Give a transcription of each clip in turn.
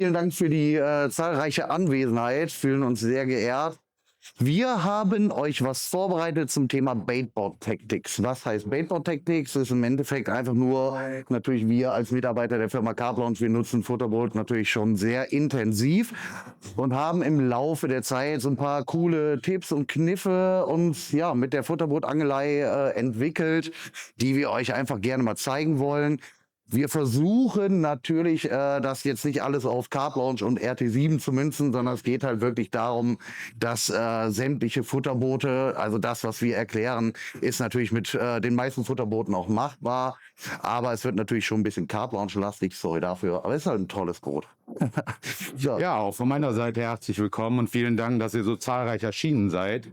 Vielen Dank für die zahlreiche Anwesenheit, fühlen uns sehr geehrt. Wir haben euch was vorbereitet zum Thema Baitboard Tactics. Was heißt Baitboard Tactics? Das ist im Endeffekt einfach nur, natürlich wir als Mitarbeiter der Firma Carp Lounge, wir nutzen Futterboot natürlich schon sehr intensiv und haben im Laufe der Zeit so ein paar coole Tipps und Kniffe uns ja mit der Futterbootangelei entwickelt, die wir euch einfach gerne mal zeigen wollen. Wir versuchen natürlich, das jetzt nicht alles auf Carp Lounge und RT7 zu münzen, sondern es geht halt wirklich darum, dass sämtliche Futterboote, also das, was wir erklären, ist natürlich mit den meisten Futterbooten auch machbar. Aber es wird natürlich schon ein bisschen Carp Lounge-lastig, sorry dafür. Aber es ist halt ein tolles Boot. Ja, auch von meiner Seite herzlich willkommen und vielen Dank, dass ihr so zahlreich erschienen seid.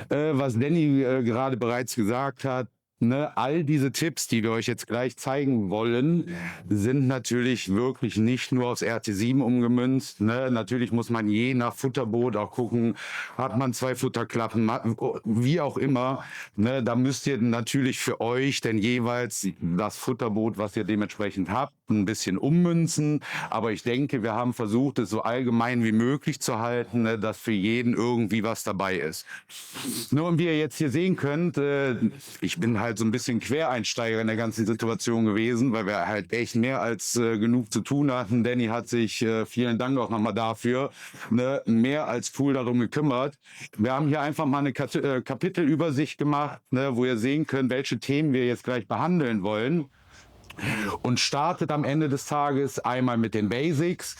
Was Danny gerade bereits gesagt hat, ne, all diese Tipps, die wir euch jetzt gleich zeigen wollen, sind natürlich wirklich nicht nur aufs RT7 umgemünzt. Ne? Natürlich muss man je nach Futterboot auch gucken, hat man 2 Futterklappen, wie auch immer. Ne? Da müsst ihr natürlich für euch denn jeweils das Futterboot, was ihr dementsprechend habt, ein bisschen ummünzen. Aber ich denke, wir haben versucht, es so allgemein wie möglich zu halten, ne, dass für jeden irgendwie was dabei ist. Nur und wie ihr jetzt hier sehen könnt, ich bin halt so ein bisschen Quereinsteiger in der ganzen Situation gewesen, weil wir halt echt mehr als genug zu tun hatten. Danny hat sich, vielen Dank auch nochmal dafür, ne, mehr als cool darum gekümmert. Wir haben hier einfach mal eine Kapitelübersicht gemacht, ne, wo ihr sehen könnt, welche Themen wir jetzt gleich behandeln wollen. Und startet am Ende des Tages einmal mit den Basics,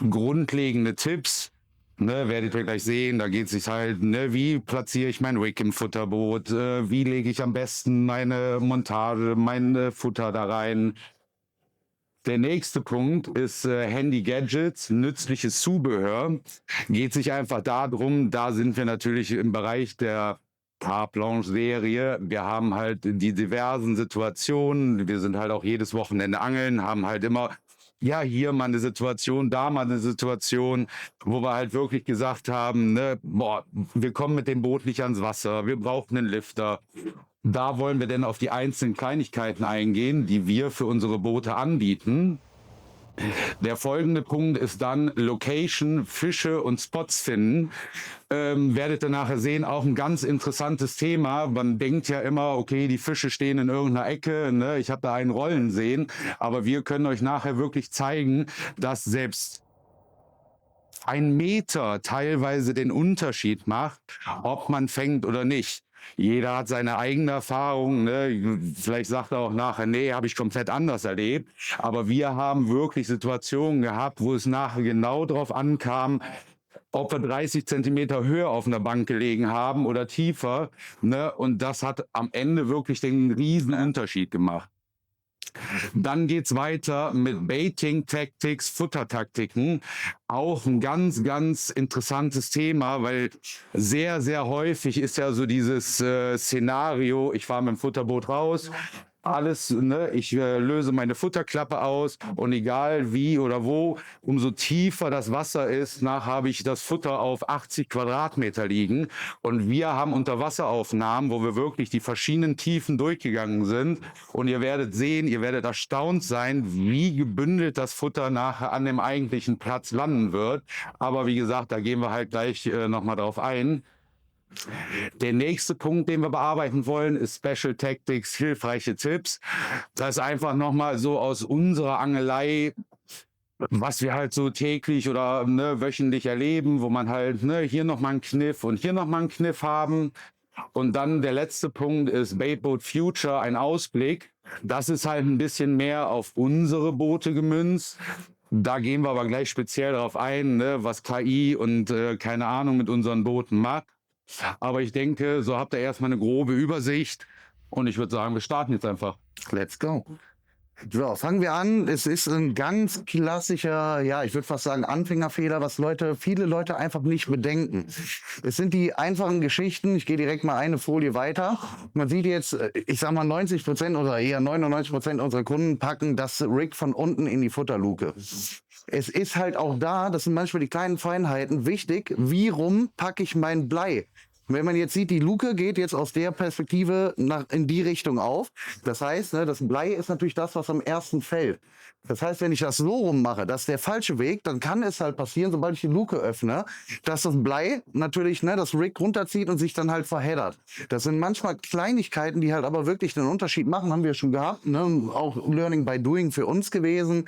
grundlegende Tipps. Ne, werdet ihr gleich sehen, da geht es sich halt, ne, wie platziere ich mein Rig im Futterboot, wie lege ich am besten meine Montage, mein Futter da rein. Der nächste Punkt ist Handy-Gadgets, nützliches Zubehör. Geht sich einfach darum, da sind wir natürlich im Bereich der Carp Lounge Serie. Wir haben halt die diversen Situationen. Wir sind halt auch jedes Wochenende angeln, haben halt immer, ja, hier mal eine Situation, da mal eine Situation, wo wir halt wirklich gesagt haben, ne, boah, wir kommen mit dem Boot nicht ans Wasser, wir brauchen einen Lifter. Da wollen wir denn auf die einzelnen Kleinigkeiten eingehen, die wir für unsere Boote anbieten. Der folgende Punkt ist dann Location, Fische und Spots finden. Werdet ihr nachher sehen, auch ein ganz interessantes Thema. Man denkt ja immer, okay, die Fische stehen in irgendeiner Ecke, ne? Ich habe da einen Rollen sehen, aber wir können euch nachher wirklich zeigen, dass selbst 1 Meter teilweise den Unterschied macht, ob man fängt oder nicht. Jeder hat seine eigene Erfahrung, ne? Vielleicht sagt er auch nachher, nee, habe ich komplett anders erlebt. Aber wir haben wirklich Situationen gehabt, wo es nachher genau darauf ankam, ob wir 30 Zentimeter höher auf einer Bank gelegen haben oder tiefer. Ne? Und das hat am Ende wirklich den riesen Unterschied gemacht. Dann geht's weiter mit Baiting Tactics, Futtertaktiken. Auch ein ganz, ganz interessantes Thema, weil sehr, sehr häufig ist ja so dieses Szenario, ich fahre mit dem Futterboot raus, alles, ne, ich löse meine Futterklappe aus und egal wie oder wo, umso tiefer das Wasser ist, habe ich das Futter auf 80 Quadratmeter liegen und wir haben Unterwasseraufnahmen, wo wir wirklich die verschiedenen Tiefen durchgegangen sind und ihr werdet sehen, ihr werdet erstaunt sein, wie gebündelt das Futter nachher an dem eigentlichen Platz landen wird, aber wie gesagt, da gehen wir halt gleich nochmal drauf ein. Der nächste Punkt, den wir bearbeiten wollen, ist Special Tactics, hilfreiche Tipps. Das ist einfach nochmal so aus unserer Angelei, was wir halt so täglich oder ne, wöchentlich erleben, wo man halt ne, hier nochmal einen Kniff und hier nochmal einen Kniff haben. Und dann der letzte Punkt ist Baitboat Future, ein Ausblick. Das ist halt ein bisschen mehr auf unsere Boote gemünzt. Da gehen wir aber gleich speziell darauf ein, ne, was KI und keine Ahnung mit unseren Booten macht. Aber ich denke, so habt ihr erstmal eine grobe Übersicht und ich würde sagen, wir starten jetzt einfach. Let's go. So, fangen wir an. Es ist ein ganz klassischer, ja, ich würde fast sagen Anfängerfehler, was viele Leute einfach nicht bedenken. Es sind die einfachen Geschichten. Ich gehe direkt mal eine Folie weiter. Man sieht jetzt, ich sag mal 90% oder eher 99% unserer Kunden packen das Rig von unten in die Futterluke. Es ist halt auch da, das sind manchmal die kleinen Feinheiten, wichtig, wie rum packe ich mein Blei? Wenn man jetzt sieht, die Luke geht jetzt aus der Perspektive in die Richtung auf. Das heißt, ne, das Blei ist natürlich das, was am ersten fällt. Das heißt, wenn ich das so rum mache, das ist der falsche Weg, dann kann es halt passieren, sobald ich die Luke öffne, dass das Blei natürlich das Rig runterzieht und sich dann halt verheddert. Das sind manchmal Kleinigkeiten, die halt aber wirklich den Unterschied machen, haben wir schon gehabt. Ne? Auch Learning by Doing für uns gewesen.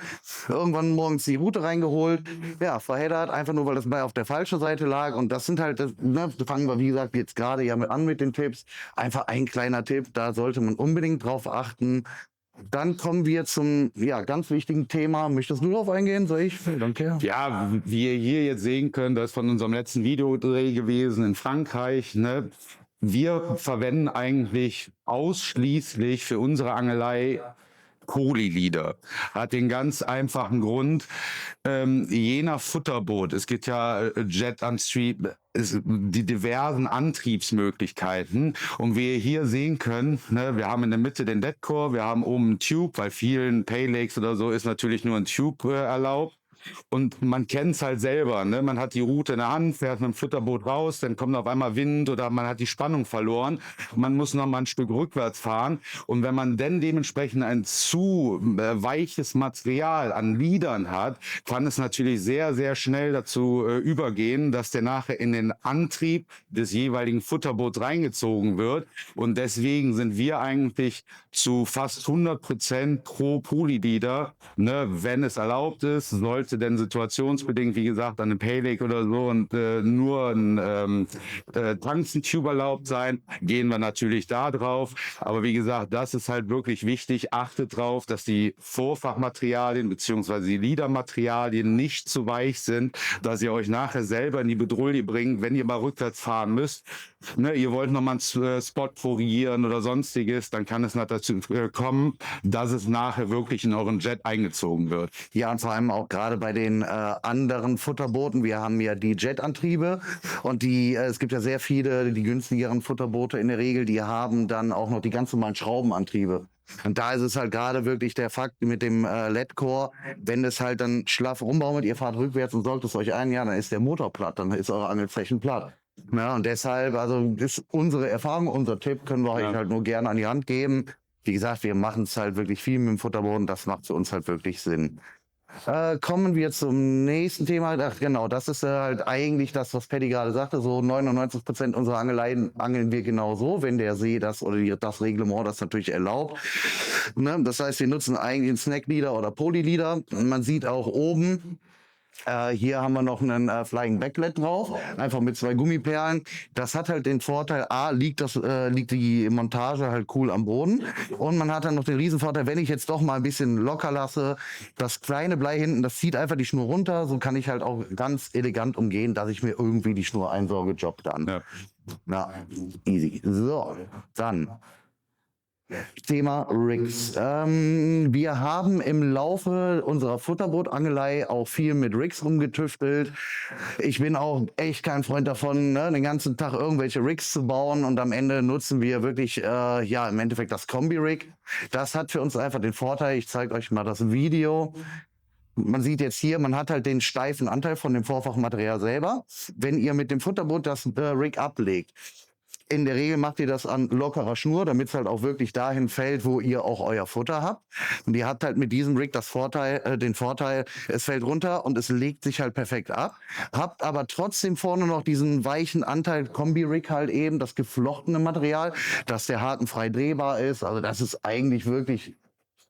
Irgendwann morgens die Route reingeholt, ja, verheddert, einfach nur, weil das Blei auf der falschen Seite lag. Und das sind halt, fangen wir, wie gesagt, jetzt gerade ja an mit den Tipps. Einfach ein kleiner Tipp, da sollte man unbedingt drauf achten. Dann kommen wir zum ganz wichtigen Thema. Möchtest du darauf eingehen? Soll ich? Danke. Ja, wie ihr hier jetzt sehen könnt, das ist von unserem letzten Videodreh gewesen in Frankreich. Ne? Wir verwenden eigentlich ausschließlich für unsere Angelei Polyleader. Hat den ganz einfachen Grund, je nach Futterboot, es gibt ja Jet Antrieb, die diversen Antriebsmöglichkeiten. Und wie ihr hier sehen könnt, ne, wir haben in der Mitte den Deadcore, wir haben oben einen Tube, weil vielen Paylakes oder so ist natürlich nur ein Tube erlaubt. Und man kennt es halt selber, ne? Man hat die Route in der Hand, fährt mit dem Futterboot raus, dann kommt auf einmal Wind oder man hat die Spannung verloren. Man muss noch mal ein Stück rückwärts fahren. Und wenn man dann dementsprechend ein zu weiches Material an Leadern hat, kann es natürlich sehr, sehr schnell dazu übergehen, dass der nachher in den Antrieb des jeweiligen Futterboots reingezogen wird. Und deswegen sind wir eigentlich zu fast 100% pro Polyleader, ne? Wenn es erlaubt ist, sollte denn situationsbedingt, wie gesagt, an einem Paylake oder so und nur ein Tungsten-Tube erlaubt sein, gehen wir natürlich da drauf. Aber wie gesagt, das ist halt wirklich wichtig. Achtet drauf, dass die Vorfachmaterialien bzw. die Leadermaterialien nicht zu weich sind, dass ihr euch nachher selber in die Bedrulle bringt, wenn ihr mal rückwärts fahren müsst. Ne, ihr wollt nochmal einen Spot korrigieren oder sonstiges, dann kann es dazu kommen, dass es nachher wirklich in euren Jet eingezogen wird. Ja, und vor allem auch gerade bei den anderen Futterbooten. Wir haben ja die Jetantriebe und es gibt ja sehr viele, die günstigeren Futterboote in der Regel, die haben dann auch noch die ganz normalen Schraubenantriebe. Und da ist es halt gerade wirklich der Fakt mit dem LED-Core, wenn es halt dann schlaff rumbaumelt, ihr fahrt rückwärts und sorgt es euch ein, ja, dann ist der Motor platt, dann ist eure Angelflächen platt. Ja, und deshalb, also ist unsere Erfahrung, unser Tipp, können wir euch halt nur gerne an die Hand geben. Wie gesagt, wir machen es halt wirklich viel mit dem Futterboden, das macht für uns halt wirklich Sinn. Kommen wir zum nächsten Thema. Ach, genau, das ist halt eigentlich das, was Paddy gerade sagte. So 99% unserer Angeleien angeln wir genau so, wenn der See das oder das Reglement das natürlich erlaubt. Ne? Das heißt, wir nutzen eigentlich einen Snack-Leader oder Polyleader. Man sieht auch oben, hier haben wir noch einen Flying Backlet drauf, einfach mit 2 Gummiperlen. Das hat halt den Vorteil, liegt die Montage halt cool am Boden. Und man hat dann noch den Riesenvorteil, wenn ich jetzt doch mal ein bisschen locker lasse, das kleine Blei hinten, das zieht einfach die Schnur runter. So kann ich halt auch ganz elegant umgehen, dass ich mir irgendwie die Schnur einsauge, Job dann. Ja, easy. So, dann Thema Rigs. Wir haben im Laufe unserer Futterbootangelei auch viel mit Rigs rumgetüftelt. Ich bin auch echt kein Freund davon, ne, den ganzen Tag irgendwelche Rigs zu bauen und am Ende nutzen wir wirklich im Endeffekt das Kombi-Rig. Das hat für uns einfach den Vorteil, ich zeige euch mal das Video. Man sieht jetzt hier, man hat halt den steifen Anteil von dem Vorfachmaterial selber. Wenn ihr mit dem Futterboot das Rig ablegt, in der Regel macht ihr das an lockerer Schnur, damit es halt auch wirklich dahin fällt, wo ihr auch euer Futter habt. Und ihr habt halt mit diesem Rig den Vorteil, es fällt runter und es legt sich halt perfekt ab. Habt aber trotzdem vorne noch diesen weichen Anteil Kombi-Rig halt eben, das geflochtene Material, dass der hakenfrei drehbar ist. Also das ist eigentlich wirklich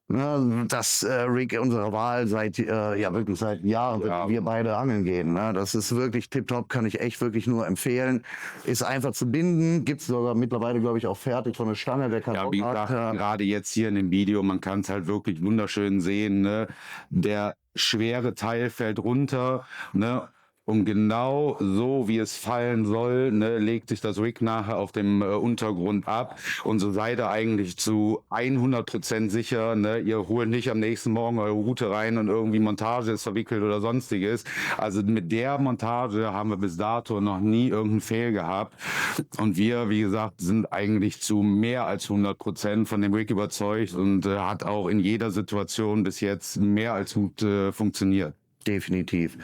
das Rig unserer Wahl wirklich seit Jahren, wenn wir beide angeln gehen. Ne? Das ist wirklich tipptopp, kann ich echt wirklich nur empfehlen. Ist einfach zu binden, gibt es sogar mittlerweile, glaube ich, auch fertig von der Stange. Der kann wie gesagt, gerade jetzt hier in dem Video, man kann es halt wirklich wunderschön sehen. Ne? Der schwere Teil fällt runter, ne? Und genau so, wie es fallen soll, ne, legt sich das Rig nachher auf dem Untergrund ab. Und so seid ihr eigentlich zu 100% sicher. Ne? Ihr holt nicht am nächsten Morgen eure Route rein und irgendwie Montage ist verwickelt oder sonstiges. Also mit der Montage haben wir bis dato noch nie irgendeinen Fail gehabt. Und wir, wie gesagt, sind eigentlich zu mehr als 100% von dem Rig überzeugt und hat auch in jeder Situation bis jetzt mehr als gut funktioniert. Definitiv.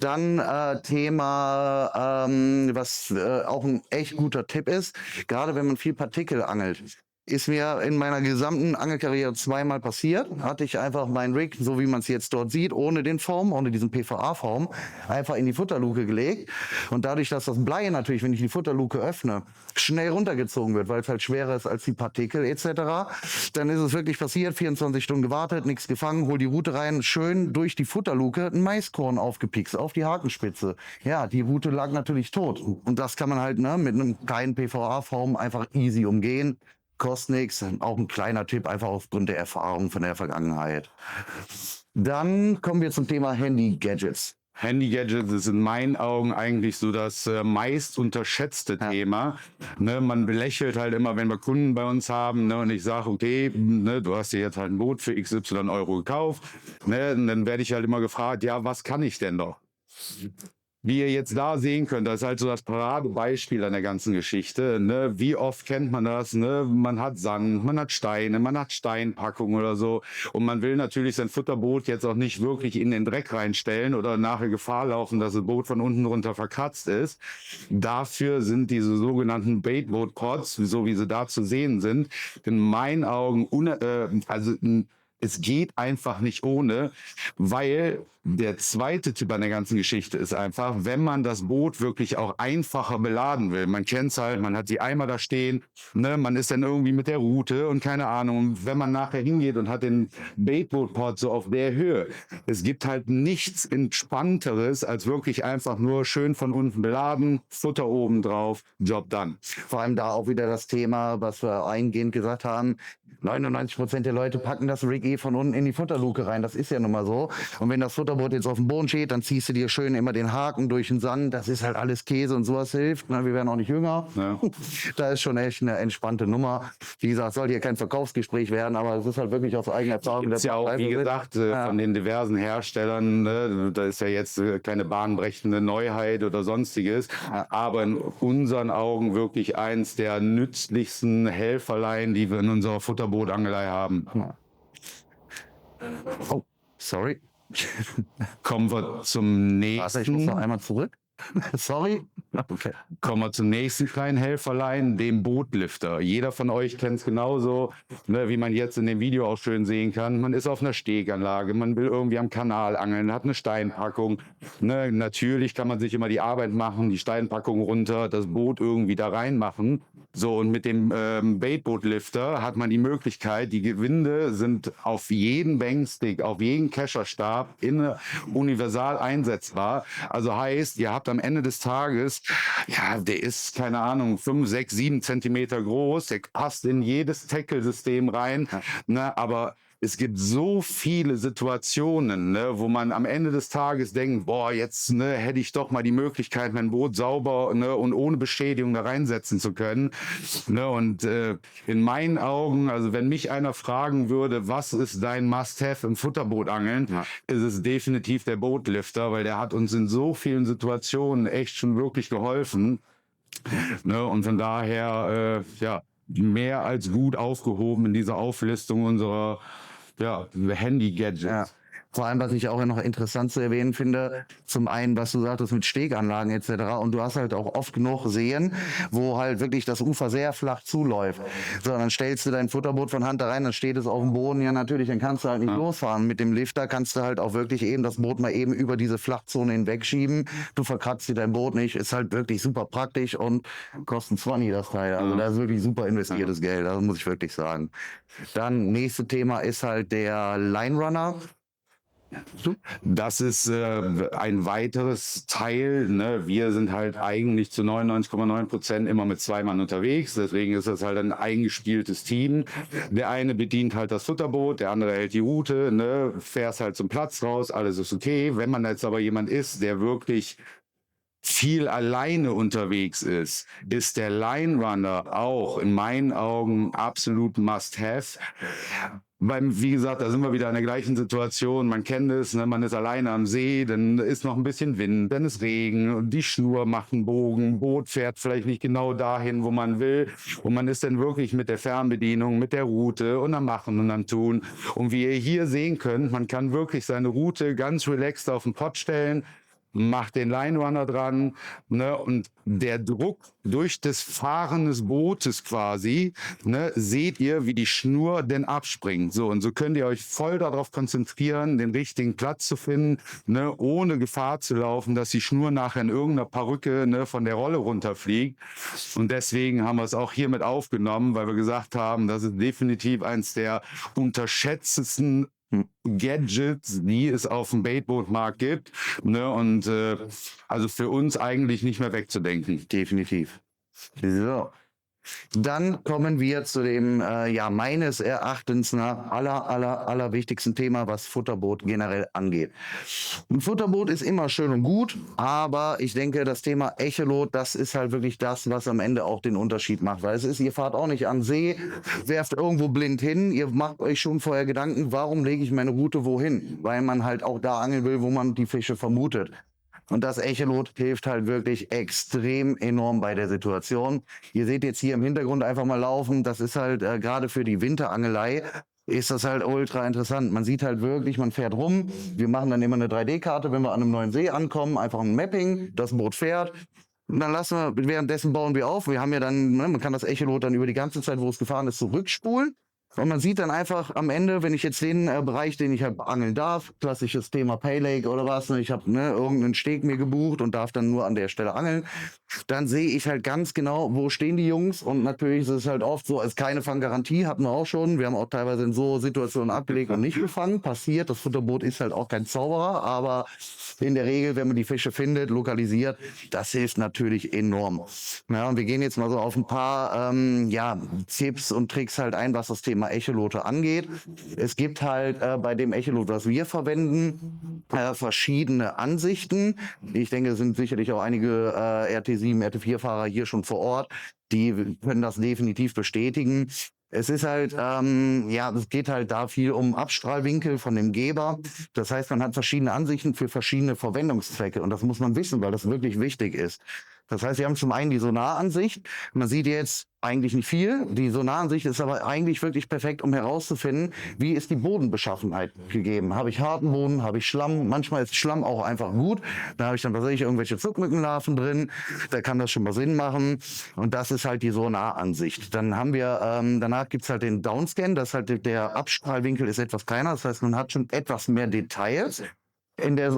Dann Thema, was auch ein echt guter Tipp ist, gerade wenn man viel Partikel angelt. Ist mir in meiner gesamten Angelkarriere zweimal passiert. Hatte ich einfach meinen Rig, so wie man es jetzt dort sieht, ohne den Form, ohne diesen PVA-Form, einfach in die Futterluke gelegt. Und dadurch, dass das Blei natürlich, wenn ich die Futterluke öffne, schnell runtergezogen wird, weil es halt schwerer ist als die Partikel etc., dann ist es wirklich passiert, 24 Stunden gewartet, nichts gefangen, hol die Rute rein, schön durch die Futterluke ein Maiskorn aufgepikst, auf die Hakenspitze. Ja, die Rute lag natürlich tot. Und das kann man halt mit einem kleinen PVA-Form einfach easy umgehen. Kostet nichts, auch ein kleiner Tipp, einfach aufgrund der Erfahrung von der Vergangenheit. Dann kommen wir zum Thema Handy-Gadgets. Handy-Gadgets ist in meinen Augen eigentlich so das meist unterschätzte Thema. Ne, man belächelt halt immer, wenn wir Kunden bei uns haben, ne, und ich sage, okay, ne, du hast dir jetzt halt ein Boot für XY Euro gekauft. Ne, und dann werde ich halt immer gefragt, ja, was kann ich denn doch? Wie ihr jetzt da sehen könnt, das ist halt so das Paradebeispiel an der ganzen Geschichte. Ne? Wie oft kennt man das? Ne? Man hat Sand, man hat Steine, man hat Steinpackung oder so. Und man will natürlich sein Futterboot jetzt auch nicht wirklich in den Dreck reinstellen oder nachher Gefahr laufen, dass das Boot von unten runter verkratzt ist. Dafür sind diese sogenannten Baitboat-Pods, so wie sie da zu sehen sind, in meinen Augen es geht einfach nicht ohne, weil der zweite Tipp an der ganzen Geschichte ist einfach, wenn man das Boot wirklich auch einfacher beladen will. Man kennt es halt, man hat die Eimer da stehen, ne, man ist dann irgendwie mit der Route und keine Ahnung. Wenn man nachher hingeht und hat den Baitboat-Pod so auf der Höhe, es gibt halt nichts Entspannteres, als wirklich einfach nur schön von unten beladen, Futter oben drauf, Job done. Vor allem da auch wieder das Thema, was wir eingehend gesagt haben, 99% der Leute packen das Rig von unten in die Futterluke rein. Das ist ja nun mal so. Und wenn das Futterboot jetzt auf dem Boden steht, dann ziehst du dir schön immer den Haken durch den Sand. Das ist halt alles Käse und sowas hilft. Na, wir werden auch nicht jünger. Ja. Da ist schon echt eine entspannte Nummer. Wie gesagt, soll hier kein Verkaufsgespräch werden, aber es ist halt wirklich aus eigener Erfahrung. Das ist ja auch, wie gesagt, von den diversen Herstellern, ne, da ist ja jetzt keine bahnbrechende Neuheit oder sonstiges, aber in unseren Augen wirklich eins der nützlichsten Helferlein, die wir in unserer Futterbootangelei haben. Oh, sorry. Kommen wir zum nächsten. Warte, ich muss noch einmal zurück. Sorry. Okay. Kommen wir zum nächsten kleinen Helferlein, dem Bootlifter. Jeder von euch kennt es genauso, ne, wie man jetzt in dem Video auch schön sehen kann. Man ist auf einer Steganlage, man will irgendwie am Kanal angeln, hat eine Steinpackung. Ne, natürlich kann man sich immer die Arbeit machen, die Steinpackung runter, das Boot irgendwie da reinmachen. So, und mit dem Baitbootlifter hat man die Möglichkeit, die Gewinde sind auf jeden Bankstick, auf jeden Kescherstab universal einsetzbar. Also heißt, ihr habt am Ende des Tages, ja, der ist, keine Ahnung, 5, 6, 7 Zentimeter groß, der passt in jedes Tackle-System rein, ne, aber es gibt so viele Situationen, ne, wo man am Ende des Tages denkt, boah, jetzt hätte ich doch mal die Möglichkeit, mein Boot sauber und ohne Beschädigung da reinsetzen zu können. Ne, und in meinen Augen, also wenn mich einer fragen würde, was ist dein Must-Have im Futterbootangeln, ist es definitiv der Bootlifter, weil der hat uns in so vielen Situationen echt schon wirklich geholfen. Ne, und von daher, mehr als gut aufgehoben in dieser Auflistung unserer Handy-Gadgets. Ja. Vor allem, was ich auch noch interessant zu erwähnen finde, zum einen, was du sagtest mit Steganlagen etc. Und du hast halt auch oft genug Seen, wo halt wirklich das Ufer sehr flach zuläuft. So, dann stellst du dein Futterboot von Hand da rein, dann steht es auf dem Boden. Ja, natürlich, dann kannst du halt nicht losfahren. Mit dem Lifter kannst du halt auch wirklich eben das Boot mal eben über diese Flachzone hinwegschieben. Du verkratzt dir dein Boot nicht. Ist halt wirklich super praktisch und kostet 20 das Teil. Also das ist wirklich super investiertes Geld, das muss ich wirklich sagen. Dann, nächste Thema ist halt der Line Runner. Das ist ein weiteres Teil. Ne? Wir sind halt eigentlich zu 99,9% immer mit 2 Mann unterwegs. Deswegen ist das halt ein eingespieltes Team. Der eine bedient halt das Futterboot, der andere hält die Route, ne? Fährst halt zum Platz raus, alles ist okay. Wenn man jetzt aber jemand ist, der wirklich viel alleine unterwegs ist, ist der Line Runner auch in meinen Augen absolut Must-Have. Wie gesagt, da sind wir wieder in der gleichen Situation. Man kennt es, ne? Man ist alleine am See, dann ist noch ein bisschen Wind, dann ist Regen und die Schnur macht einen Bogen, Boot fährt vielleicht nicht genau dahin, wo man will. Und man ist dann wirklich mit der Fernbedienung, mit der Route und am Machen und am Tun. Und wie ihr hier sehen könnt, man kann wirklich seine Route ganz relaxed auf den Pott stellen. macht den Line Runner dran, ne, und der Druck durch das Fahren des Bootes quasi, ne, seht ihr, wie die Schnur denn abspringt. So, und so könnt ihr euch voll darauf konzentrieren, den richtigen Platz zu finden, ne, ohne Gefahr zu laufen, dass die Schnur nachher in irgendeiner Perücke, ne, von der Rolle runterfliegt. Und deswegen haben wir es auch hier mit aufgenommen, weil wir gesagt haben, das ist definitiv eins der unterschätztesten Gadgets, die es auf dem Baitboot-Markt gibt. Ne? Und also für uns eigentlich nicht mehr wegzudenken. Definitiv. So. Dann kommen wir zu dem, ja, meines Erachtens nach allerwichtigsten Thema, was Futterboot generell angeht. Ein Futterboot ist immer schön und gut, aber ich denke, das Thema Echolot, das ist halt wirklich das, was am Ende auch den Unterschied macht. Weil es ist, ihr fahrt auch nicht an See, werft irgendwo blind hin, ihr macht euch schon vorher Gedanken, warum lege ich meine Route wohin? Weil man halt auch da angeln will, wo man die Fische vermutet. Und das Echolot hilft halt wirklich extrem enorm bei der Situation. Ihr seht jetzt hier im Hintergrund einfach mal laufen. Das ist halt gerade für die Winterangelei ist das halt ultra interessant. Man sieht halt wirklich, man fährt rum. Wir machen dann immer eine 3D-Karte, wenn wir an einem neuen See ankommen. Einfach ein Mapping, das Boot fährt. Und dann lassen wir, währenddessen bauen wir auf. Wir haben ja dann, ne, man kann das Echolot dann über die ganze Zeit, wo es gefahren ist, zurückspulen. Und man sieht dann einfach am Ende, wenn ich jetzt den Bereich, den ich halt angeln darf, klassisches Thema Pay Lake oder was, ne, ich habe irgendeinen Steg mir gebucht und darf dann nur an der Stelle angeln, dann sehe ich halt ganz genau, wo stehen die Jungs. Und natürlich ist es halt oft so, als keine Fanggarantie, hatten wir auch schon. Wir haben auch teilweise in so Situationen abgelegt und nicht gefangen. Passiert, das Futterboot ist halt auch kein Zauberer, aber in der Regel, wenn man die Fische findet, lokalisiert, das hilft natürlich enorm. Ja, und wir gehen jetzt mal so auf ein paar ja, Tipps und Tricks halt ein, was das Thema Echolote angeht. Es gibt halt bei dem Echolot, was wir verwenden, verschiedene Ansichten. Ich denke, es sind sicherlich auch einige RT7, RT4-Fahrer hier schon vor Ort, die können das definitiv bestätigen. Es ist halt, ja, es geht halt da viel um Abstrahlwinkel von dem Geber. Das heißt, man hat verschiedene Ansichten für verschiedene Verwendungszwecke. Und das muss man wissen, weil das wirklich wichtig ist. Das heißt, wir haben zum einen die Sonaransicht. Man sieht jetzt eigentlich nicht viel. Die Sonaransicht ist aber eigentlich wirklich perfekt, um herauszufinden, wie ist die Bodenbeschaffenheit gegeben. Habe ich harten Boden, habe ich Schlamm. Manchmal ist Schlamm auch einfach gut. Da habe ich dann tatsächlich irgendwelche Zuckmückenlarven drin. Da kann das schon mal Sinn machen. Und das ist halt die Sonaransicht. Dann haben wir, danach gibt's halt den Downscan. Das ist halt der Abstrahlwinkel ist etwas kleiner. Das heißt, man hat schon etwas mehr Details. In der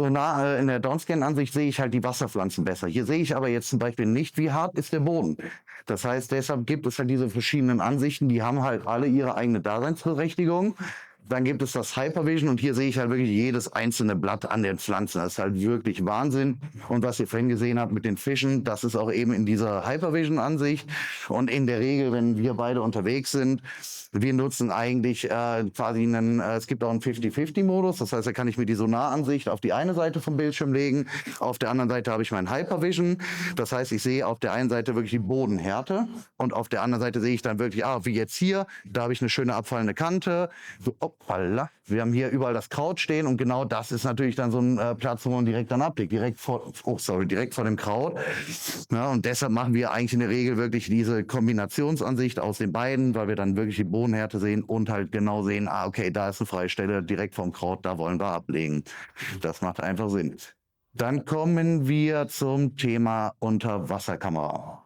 in der Downscan-Ansicht sehe ich halt die Wasserpflanzen besser. Hier sehe ich aber jetzt zum Beispiel nicht, wie hart ist der Boden. Das heißt, deshalb gibt es halt diese verschiedenen Ansichten, die haben halt alle ihre eigene Daseinsberechtigung. Dann gibt es das Hypervision und hier sehe ich halt wirklich jedes einzelne Blatt an den Pflanzen. Das ist halt wirklich Wahnsinn. Und was ihr vorhin gesehen habt mit den Fischen, das ist auch eben in dieser Hypervision-Ansicht. Und in der Regel, wenn wir beide unterwegs sind, wir nutzen eigentlich quasi einen, es gibt auch einen 50-50-Modus. Das heißt, da kann ich mir die Sonaransicht auf die eine Seite vom Bildschirm legen. Auf der anderen Seite habe ich mein Hypervision. Das heißt, ich sehe auf der einen Seite wirklich die Bodenhärte und auf der anderen Seite sehe ich dann wirklich, wie jetzt hier, da habe ich eine schöne abfallende Kante. So, hoppala. Wir haben hier überall das Kraut stehen und genau das ist natürlich dann so ein Platz, wo man direkt dann ablegt, direkt vor dem Kraut. Ja, und deshalb machen wir eigentlich in der Regel wirklich diese Kombinationsansicht aus den beiden, weil wir dann wirklich die Bodenhärte sehen und halt genau sehen, okay, da ist eine freie Stelle direkt vom Kraut, da wollen wir ablegen. Das macht einfach Sinn. Dann kommen wir zum Thema Unterwasserkamera.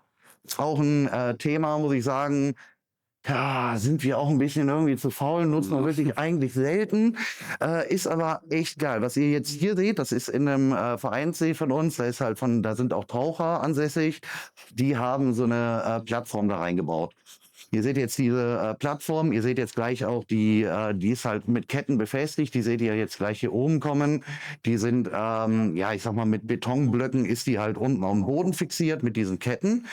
Auch ein Thema, muss ich sagen, ja, sind wir auch ein bisschen irgendwie zu faul, nutzen wir wirklich eigentlich selten, ist aber echt geil. Was ihr jetzt hier seht, das ist in einem Vereinssee von uns, da sind auch Taucher ansässig, die haben so eine Plattform da reingebaut. Ihr seht jetzt diese Plattform, ihr seht jetzt gleich auch die ist halt mit Ketten befestigt, die seht ihr jetzt gleich hier oben kommen. Die sind, ja, ich sag mal, mit Betonblöcken ist die halt unten am Boden fixiert mit diesen Ketten.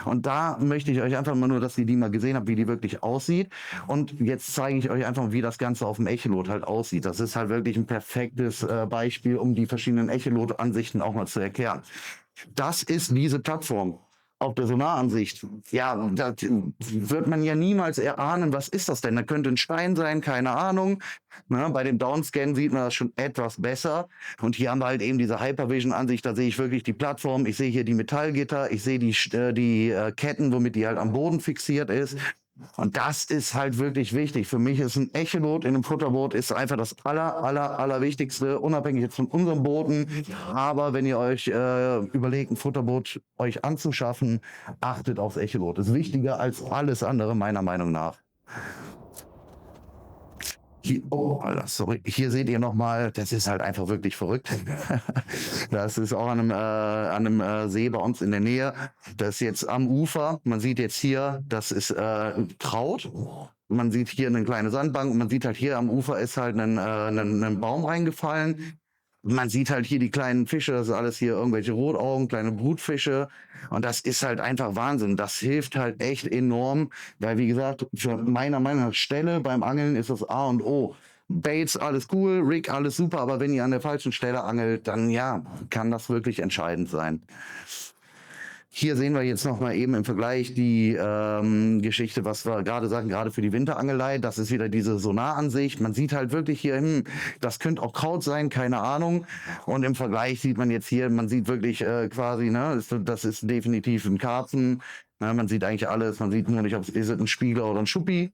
Und da möchte ich euch einfach mal nur, dass ihr die mal gesehen habt, wie die wirklich aussieht. Und jetzt zeige ich euch einfach, wie das Ganze auf dem Echolot halt aussieht. Das ist halt wirklich ein perfektes Beispiel, um die verschiedenen Echolot-Ansichten auch mal zu erklären. Das ist diese Plattform. Auf der Sonaransicht, ja, da wird man ja niemals erahnen, was ist das denn? Da könnte ein Stein sein, keine Ahnung. Na, bei dem Downscan sieht man das schon etwas besser. Und hier haben wir halt eben diese Hypervision-Ansicht, da sehe ich wirklich die Plattform, ich sehe hier die Metallgitter, ich sehe die Ketten, womit die halt am Boden fixiert ist. Und das ist halt wirklich wichtig. Für mich ist ein Echolot in einem Futterboot ist einfach das allerwichtigste, unabhängig jetzt von unseren Booten. Aber wenn ihr euch überlegt, ein Futterboot euch anzuschaffen, achtet aufs Echolot. Das ist wichtiger als alles andere, meiner Meinung nach. Hier, oh, Alter, sorry. Hier seht ihr nochmal, das ist halt einfach wirklich verrückt. Das ist auch an einem See bei uns in der Nähe. Das ist jetzt am Ufer. Man sieht jetzt hier, das ist Kraut. Man sieht hier eine kleine Sandbank und man sieht halt hier am Ufer ist halt ein Baum reingefallen. Man sieht halt hier die kleinen Fische, das ist alles hier irgendwelche Rotaugen, kleine Brutfische. Und das ist halt einfach Wahnsinn. Das hilft halt echt enorm, weil wie gesagt, für meiner Meinung nach Stelle beim Angeln ist das A und O. Baits, alles cool, Rig, alles super, aber wenn ihr an der falschen Stelle angelt, dann ja, kann das wirklich entscheidend sein. Hier sehen wir jetzt noch mal eben im Vergleich die Geschichte, was wir gerade sagen, gerade für die Winterangelei. Das ist wieder diese Sonaransicht. Man sieht halt wirklich hier, das könnte auch Kraut sein, keine Ahnung. Und im Vergleich sieht man jetzt hier, man sieht wirklich quasi, ne, das ist definitiv ein Karpfen. Ja, man sieht eigentlich alles, man sieht nur nicht, ob es ist ein Spiegler oder ein Schuppi.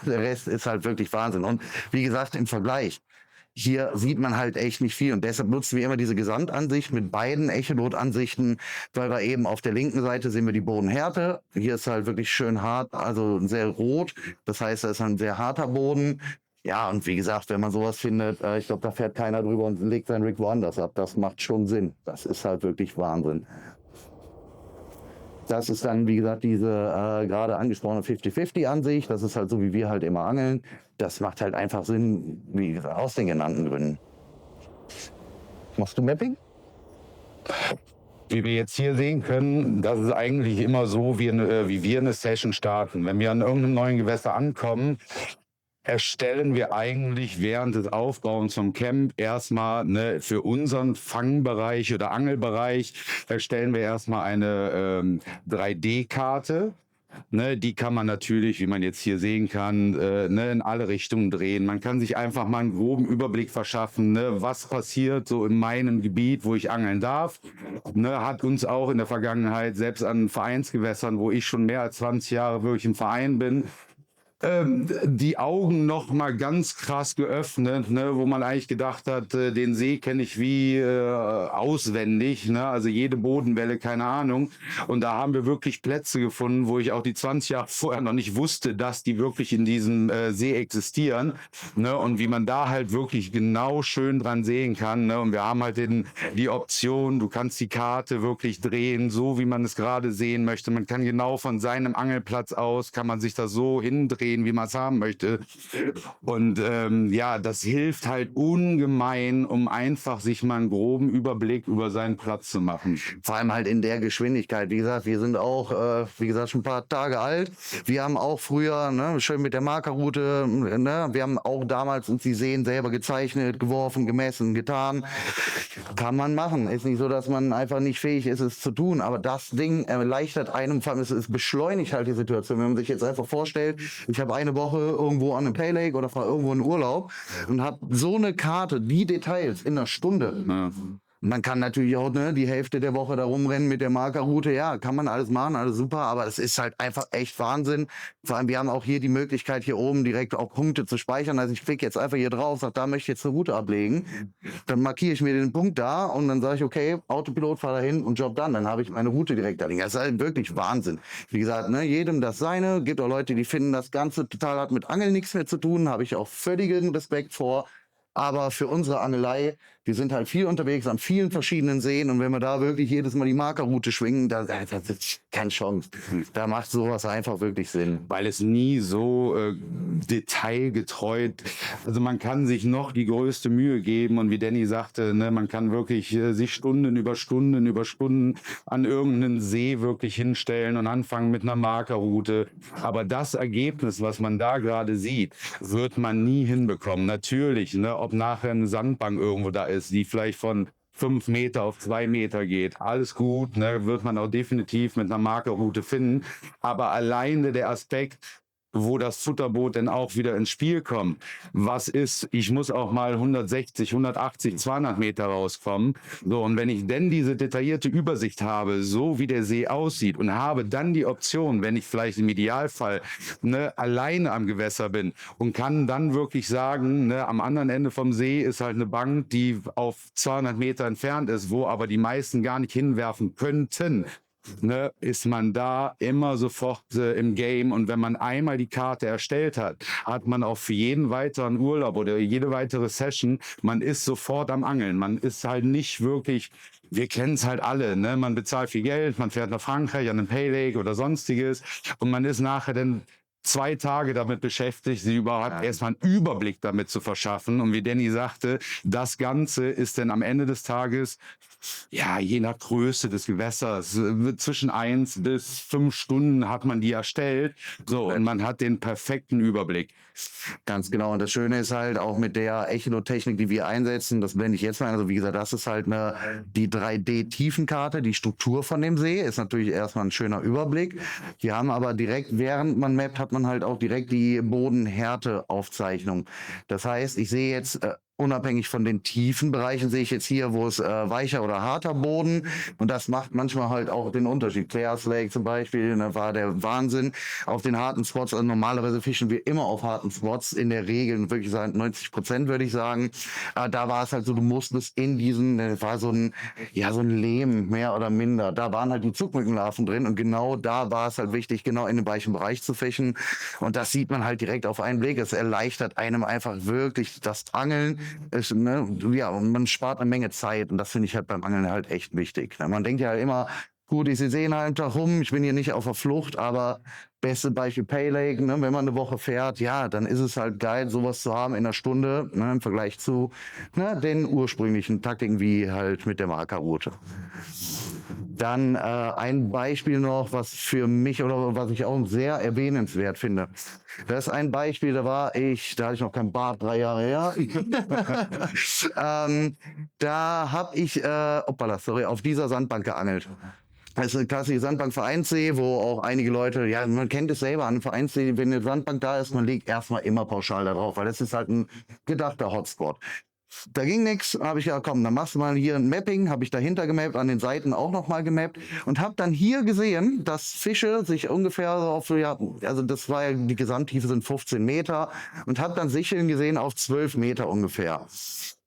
Der Rest ist halt wirklich Wahnsinn. Und wie gesagt, im Vergleich. Hier sieht man halt echt nicht viel und deshalb nutzen wir immer diese Gesamtansicht mit beiden Echolot-Ansichten, weil wir eben auf der linken Seite sehen wir die Bodenhärte. Hier ist halt wirklich schön hart, also sehr rot. Das heißt, da ist ein sehr harter Boden. Ja, und wie gesagt, wenn man sowas findet, ich glaube, da fährt keiner drüber und legt seinen Rig woanders ab. Das macht schon Sinn. Das ist halt wirklich Wahnsinn. Das ist dann, wie gesagt, diese gerade angesprochene 50-50-Ansicht. Das ist halt so, wie wir halt immer angeln. Das macht halt einfach Sinn, wie gesagt, aus den genannten Gründen. Machst du Mapping? Wie wir jetzt hier sehen können, das ist eigentlich immer so, wie wir eine Session starten. Wenn wir an irgendeinem neuen Gewässer ankommen, erstellen wir eigentlich während des Aufbauens vom Camp erstmal für unseren Fangbereich oder Angelbereich erstellen wir erstmal eine 3D-Karte. Die kann man natürlich, wie man jetzt hier sehen kann, in alle Richtungen drehen. Man kann sich einfach mal einen groben Überblick verschaffen, was passiert so in meinem Gebiet, wo ich angeln darf. Hat uns auch in der Vergangenheit, selbst an Vereinsgewässern, wo ich schon mehr als 20 Jahre wirklich im Verein bin, die Augen noch mal ganz krass geöffnet, wo man eigentlich gedacht hat, den See kenne ich wie auswendig, also jede Bodenwelle, keine Ahnung. Und da haben wir wirklich Plätze gefunden, wo ich auch die 20 Jahre vorher noch nicht wusste, dass die wirklich in diesem See existieren. Und wie man da halt wirklich genau schön dran sehen kann. Und wir haben halt die Option, du kannst die Karte wirklich drehen, so wie man es gerade sehen möchte. Man kann genau von seinem Angelplatz aus, kann man sich das so hindrehen, wie man es haben möchte. Und das hilft halt ungemein, um einfach sich mal einen groben Überblick über seinen Platz zu machen. Vor allem halt in der Geschwindigkeit. Wie gesagt, wir sind auch, schon ein paar Tage alt. Wir haben auch früher, schön mit der Markerroute, wir haben auch damals uns die Seen selber gezeichnet, geworfen, gemessen, getan. Kann man machen. Ist nicht so, dass man einfach nicht fähig ist, es zu tun. Aber das Ding erleichtert einem, es beschleunigt halt die Situation. Wenn man sich jetzt einfach vorstellt, ich habe eine Woche irgendwo an einem Pay Lake oder fahre irgendwo in Urlaub und habe so eine Karte, die Details in einer Stunde. Ja. Man kann natürlich auch die Hälfte der Woche da rumrennen mit der Markerroute. Ja, kann man alles machen, alles super. Aber es ist halt einfach echt Wahnsinn. Vor allem, wir haben auch hier die Möglichkeit, hier oben direkt auch Punkte zu speichern. Also ich klicke jetzt einfach hier drauf, sage, da möchte ich jetzt eine Route ablegen. Dann markiere ich mir den Punkt da und dann sage ich, okay, Autopilot, fahr dahin und Job done. Dann habe ich meine Route direkt da liegen. Das ist halt wirklich Wahnsinn. Wie gesagt, jedem das seine. Gibt auch Leute, die finden das Ganze total hat mit Angeln nichts mehr zu tun. Habe ich auch völligen Respekt vor. Aber für unsere Angelei, wir sind halt viel unterwegs an vielen verschiedenen Seen und wenn wir da wirklich jedes Mal die Markerroute schwingen, das ist keine Chance. Da macht sowas einfach wirklich Sinn. Weil es nie so detailgetreu, also man kann sich noch die größte Mühe geben und wie Danny sagte, man kann wirklich sich Stunden über Stunden an irgendeinen See wirklich hinstellen und anfangen mit einer Markerroute. Aber das Ergebnis, was man da gerade sieht, wird man nie hinbekommen. Natürlich, ob nachher eine Sandbank irgendwo da ist, die vielleicht von 5 Meter auf 2 Meter geht. Alles gut, wird man auch definitiv mit einer Markerroute finden. Aber alleine der Aspekt, wo das Futterboot denn auch wieder ins Spiel kommt. Was ist, ich muss auch mal 160, 180, 200 Meter rauskommen. So, und wenn ich denn diese detaillierte Übersicht habe, so wie der See aussieht und habe dann die Option, wenn ich vielleicht im Idealfall alleine am Gewässer bin und kann dann wirklich sagen, am anderen Ende vom See ist halt eine Bank, die auf 200 Meter entfernt ist, wo aber die meisten gar nicht hinwerfen könnten. Ist man da immer sofort im Game, und wenn man einmal die Karte erstellt hat, hat man auch für jeden weiteren Urlaub oder jede weitere Session, man ist sofort am Angeln. Man ist halt nicht wirklich, wir kennen es halt alle, man bezahlt viel Geld, man fährt nach Frankreich an den Pay Lake oder sonstiges und man ist nachher dann 2 Tage damit beschäftigt, sich überhaupt erstmal einen Überblick damit zu verschaffen. Und wie Danny sagte, das Ganze ist dann am Ende des Tages, ja, je nach Größe des Gewässers, zwischen 1 bis 5 Stunden hat man die erstellt. So, und man hat den perfekten Überblick. Ganz genau. Und das Schöne ist halt auch mit der Echolot-Technik, die wir einsetzen, das blende ich jetzt mal. Also wie gesagt, das ist halt die 3D-Tiefenkarte, die Struktur von dem See. Ist natürlich erstmal ein schöner Überblick. Wir haben aber direkt, während man mappt, hat man halt auch direkt die Bodenhärte-Aufzeichnung. Das heißt, ich sehe jetzt unabhängig von den tiefen Bereichen sehe ich jetzt hier, wo es weicher oder harter Boden, und das macht manchmal halt auch den Unterschied. Clares Lake zum Beispiel, da war der Wahnsinn auf den harten Spots. Also normalerweise fischen wir immer auf harten Spots, in der Regel wirklich 90%, würde ich sagen. Da war es halt so, du musstest in diesen, das war so ein Lehm, mehr oder minder. Da waren halt die Zuckmückenlarven drin, und genau da war es halt wichtig, genau in den weichen Bereich zu fischen. Und das sieht man halt direkt auf einen Blick. Es erleichtert einem einfach wirklich das Angeln. Und man spart eine Menge Zeit, und das finde ich halt beim Angeln halt echt wichtig. Man denkt ja halt immer, gut, ich sehe einen halben Tag rum, ich bin hier nicht auf der Flucht, aber beste Beispiel Pay Lake, wenn man eine Woche fährt, ja, dann ist es halt geil, sowas zu haben in einer Stunde, im Vergleich zu den ursprünglichen Taktiken wie halt mit der Markerroute. Dann ein Beispiel noch, was für mich oder was ich auch sehr erwähnenswert finde. Das ist ein Beispiel, da hatte ich noch kein Bart, 3 Jahre her. Da habe ich auf dieser Sandbank geangelt. Das ist eine klassische Sandbank Vereinssee, wo auch einige Leute, ja, man kennt es selber an einem Vereinssee, wenn eine Sandbank da ist, man legt erstmal immer pauschal da drauf, weil das ist halt ein gedachter Hotspot. Da ging nichts, habe ich gesagt, komm, dann machst du mal hier ein Mapping, habe ich dahinter gemappt, an den Seiten auch nochmal gemappt und habe dann hier gesehen, dass Fische sich ungefähr auf, also das war ja, die Gesamttiefe sind 15 Meter, und habe dann Sicheln gesehen auf 12 Meter ungefähr.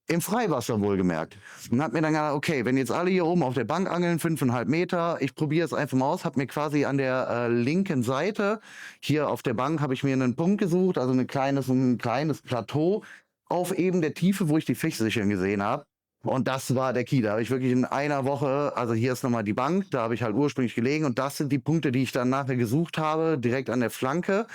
Im Freiwasser wohlgemerkt. Und hab mir dann gedacht, okay, wenn jetzt alle hier oben auf der Bank angeln, 5,5 Meter, ich probiere es einfach mal aus, hab mir quasi an der linken Seite, hier auf der Bank, habe ich mir einen Punkt gesucht, also ein kleines Plateau, auf eben der Tiefe, wo ich die Fischsicheln gesehen habe. Und das war der Key. Da habe ich wirklich in einer Woche, also hier ist nochmal die Bank, da habe ich halt ursprünglich gelegen, und das sind die Punkte, die ich dann nachher gesucht habe, direkt an der Flanke,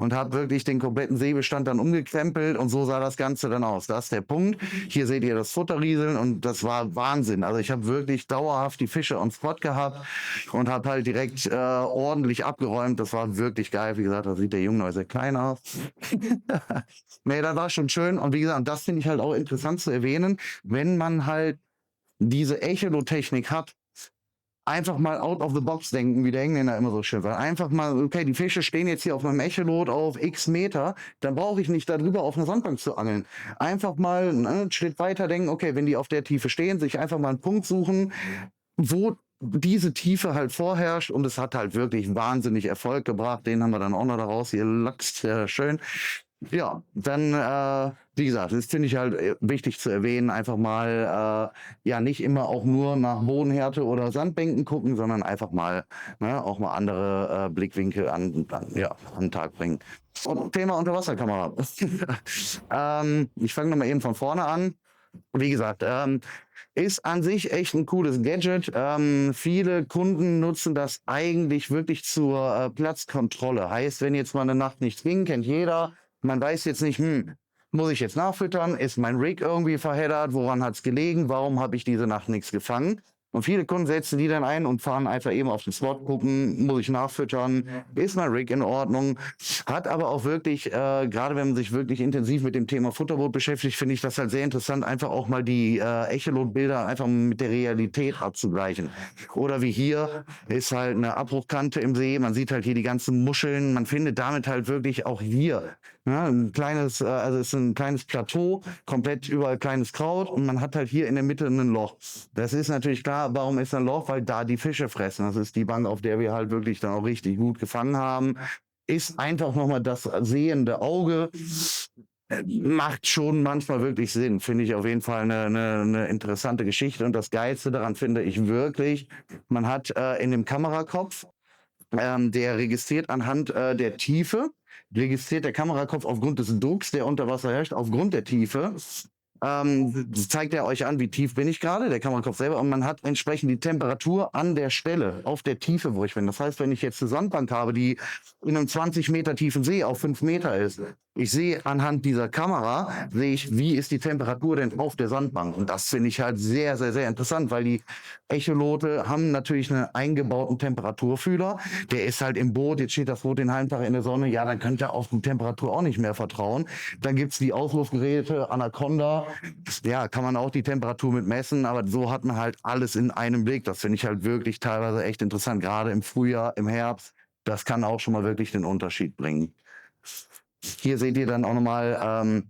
und habe wirklich den kompletten Seebestand dann umgekrempelt, und so sah das Ganze dann aus. Das ist der Punkt. Hier seht ihr das Futterrieseln, und das war Wahnsinn. Also ich habe wirklich dauerhaft die Fische on Spot gehabt und habe halt direkt ordentlich abgeräumt. Das war wirklich geil. Wie gesagt, da sieht der Junge noch sehr klein aus. Nee, das war schon schön, und wie gesagt, das finde ich halt auch interessant zu erwähnen, wenn man halt diese Echolot-Technik hat, einfach mal out of the box denken, wie der Engländer immer so schön sagt. Einfach mal, okay, die Fische stehen jetzt hier auf meinem Echolot auf x Meter, dann brauche ich nicht darüber auf einer Sandbank zu angeln. Einfach mal einen Schritt weiter denken, okay, wenn die auf der Tiefe stehen, sich einfach mal einen Punkt suchen, wo diese Tiefe halt vorherrscht, und es hat halt wirklich wahnsinnig Erfolg gebracht. Den haben wir dann auch noch daraus, hier lachst schön. Ja, dann, wie gesagt, das finde ich halt wichtig zu erwähnen, einfach mal, nicht immer auch nur nach Bodenhärte oder Sandbänken gucken, sondern einfach mal, auch mal andere Blickwinkel an den Tag bringen. Und Thema Unterwasserkamera. Ich fange nochmal eben von vorne an. Wie gesagt, ist an sich echt ein cooles Gadget. Viele Kunden nutzen das eigentlich wirklich zur Platzkontrolle. Heißt, wenn jetzt mal eine Nacht nichts ging, kennt jeder, man weiß jetzt nicht, muss ich jetzt nachfüttern? Ist mein Rig irgendwie verheddert? Woran hat es gelegen? Warum habe ich diese Nacht nichts gefangen? Und viele Kunden setzen die dann ein und fahren einfach eben auf den Spot, gucken, muss ich nachfüttern, ist mein Rig in Ordnung. Hat aber auch wirklich, gerade wenn man sich wirklich intensiv mit dem Thema Futterboot beschäftigt, finde ich das halt sehr interessant, einfach auch mal die Echolot-Bilder einfach mit der Realität abzugleichen. Oder wie hier ist halt eine Abbruchkante im See, man sieht halt hier die ganzen Muscheln, man findet damit halt wirklich auch hier ein kleines, also es ist ein kleines Plateau, komplett überall kleines Kraut und man hat halt hier in der Mitte ein Loch. Das ist natürlich klar, warum ist ein Loch? Weil da die Fische fressen. Das ist die Bank, auf der wir halt wirklich dann auch richtig gut gefangen haben. Ist einfach nochmal das sehende Auge. Macht schon manchmal wirklich Sinn. Finde ich auf jeden Fall eine interessante Geschichte. Und das Geilste daran finde ich wirklich, man hat in dem Kamerakopf, der registriert anhand der Tiefe, registriert der Kamerakopf aufgrund des Drucks, der unter Wasser herrscht, aufgrund der Tiefe. Zeigt er euch an, wie tief bin ich gerade, der Kamerakopf selber, und man hat entsprechend die Temperatur an der Stelle, auf der Tiefe, wo ich bin. Das heißt, wenn ich jetzt eine Sandbank habe, die in einem 20 Meter tiefen See auf 5 Meter ist, ich sehe anhand dieser Kamera, sehe ich, wie ist die Temperatur denn auf der Sandbank. Und das finde ich halt sehr, sehr, sehr interessant, weil die Echolote haben natürlich einen eingebauten Temperaturfühler. Der ist halt im Boot, jetzt steht das Boot den halben Tag in der Sonne, ja, dann könnt ihr auf die Temperatur auch nicht mehr vertrauen. Dann gibt's die Auswurfgeräte, Anaconda, ja, kann man auch die Temperatur mit messen, aber so hat man halt alles in einem Blick. Das finde ich halt wirklich teilweise echt interessant, gerade im Frühjahr, im Herbst. Das kann auch schon mal wirklich den Unterschied bringen. Hier seht ihr dann auch nochmal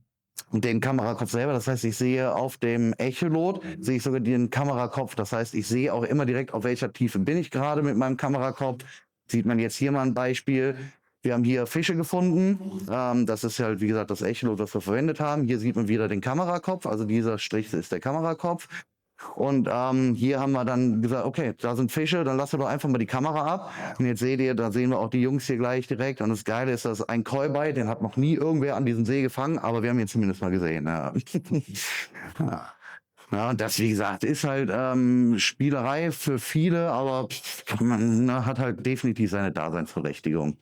den Kamerakopf selber. Das heißt, ich sehe auf dem Echolot, sehe ich sogar den Kamerakopf. Das heißt, ich sehe auch immer direkt, auf welcher Tiefe bin ich gerade mit meinem Kamerakopf. Sieht man jetzt hier mal ein Beispiel. Wir haben hier Fische gefunden. Das ist halt, wie gesagt, das Echolot, das wir verwendet haben. Hier sieht man wieder den Kamerakopf. Also dieser Strich ist der Kamerakopf. Und hier haben wir dann gesagt, okay, da sind Fische, dann lassen wir doch einfach mal die Kamera ab. Und jetzt seht ihr, da sehen wir auch die Jungs hier gleich direkt. Und das Geile ist, dass ein Koi-Bei, den hat noch nie irgendwer an diesem See gefangen, aber wir haben ihn zumindest mal gesehen. Ja. Ja, und das, wie gesagt, ist halt Spielerei für viele, aber man hat halt definitiv seine Daseinsberechtigung.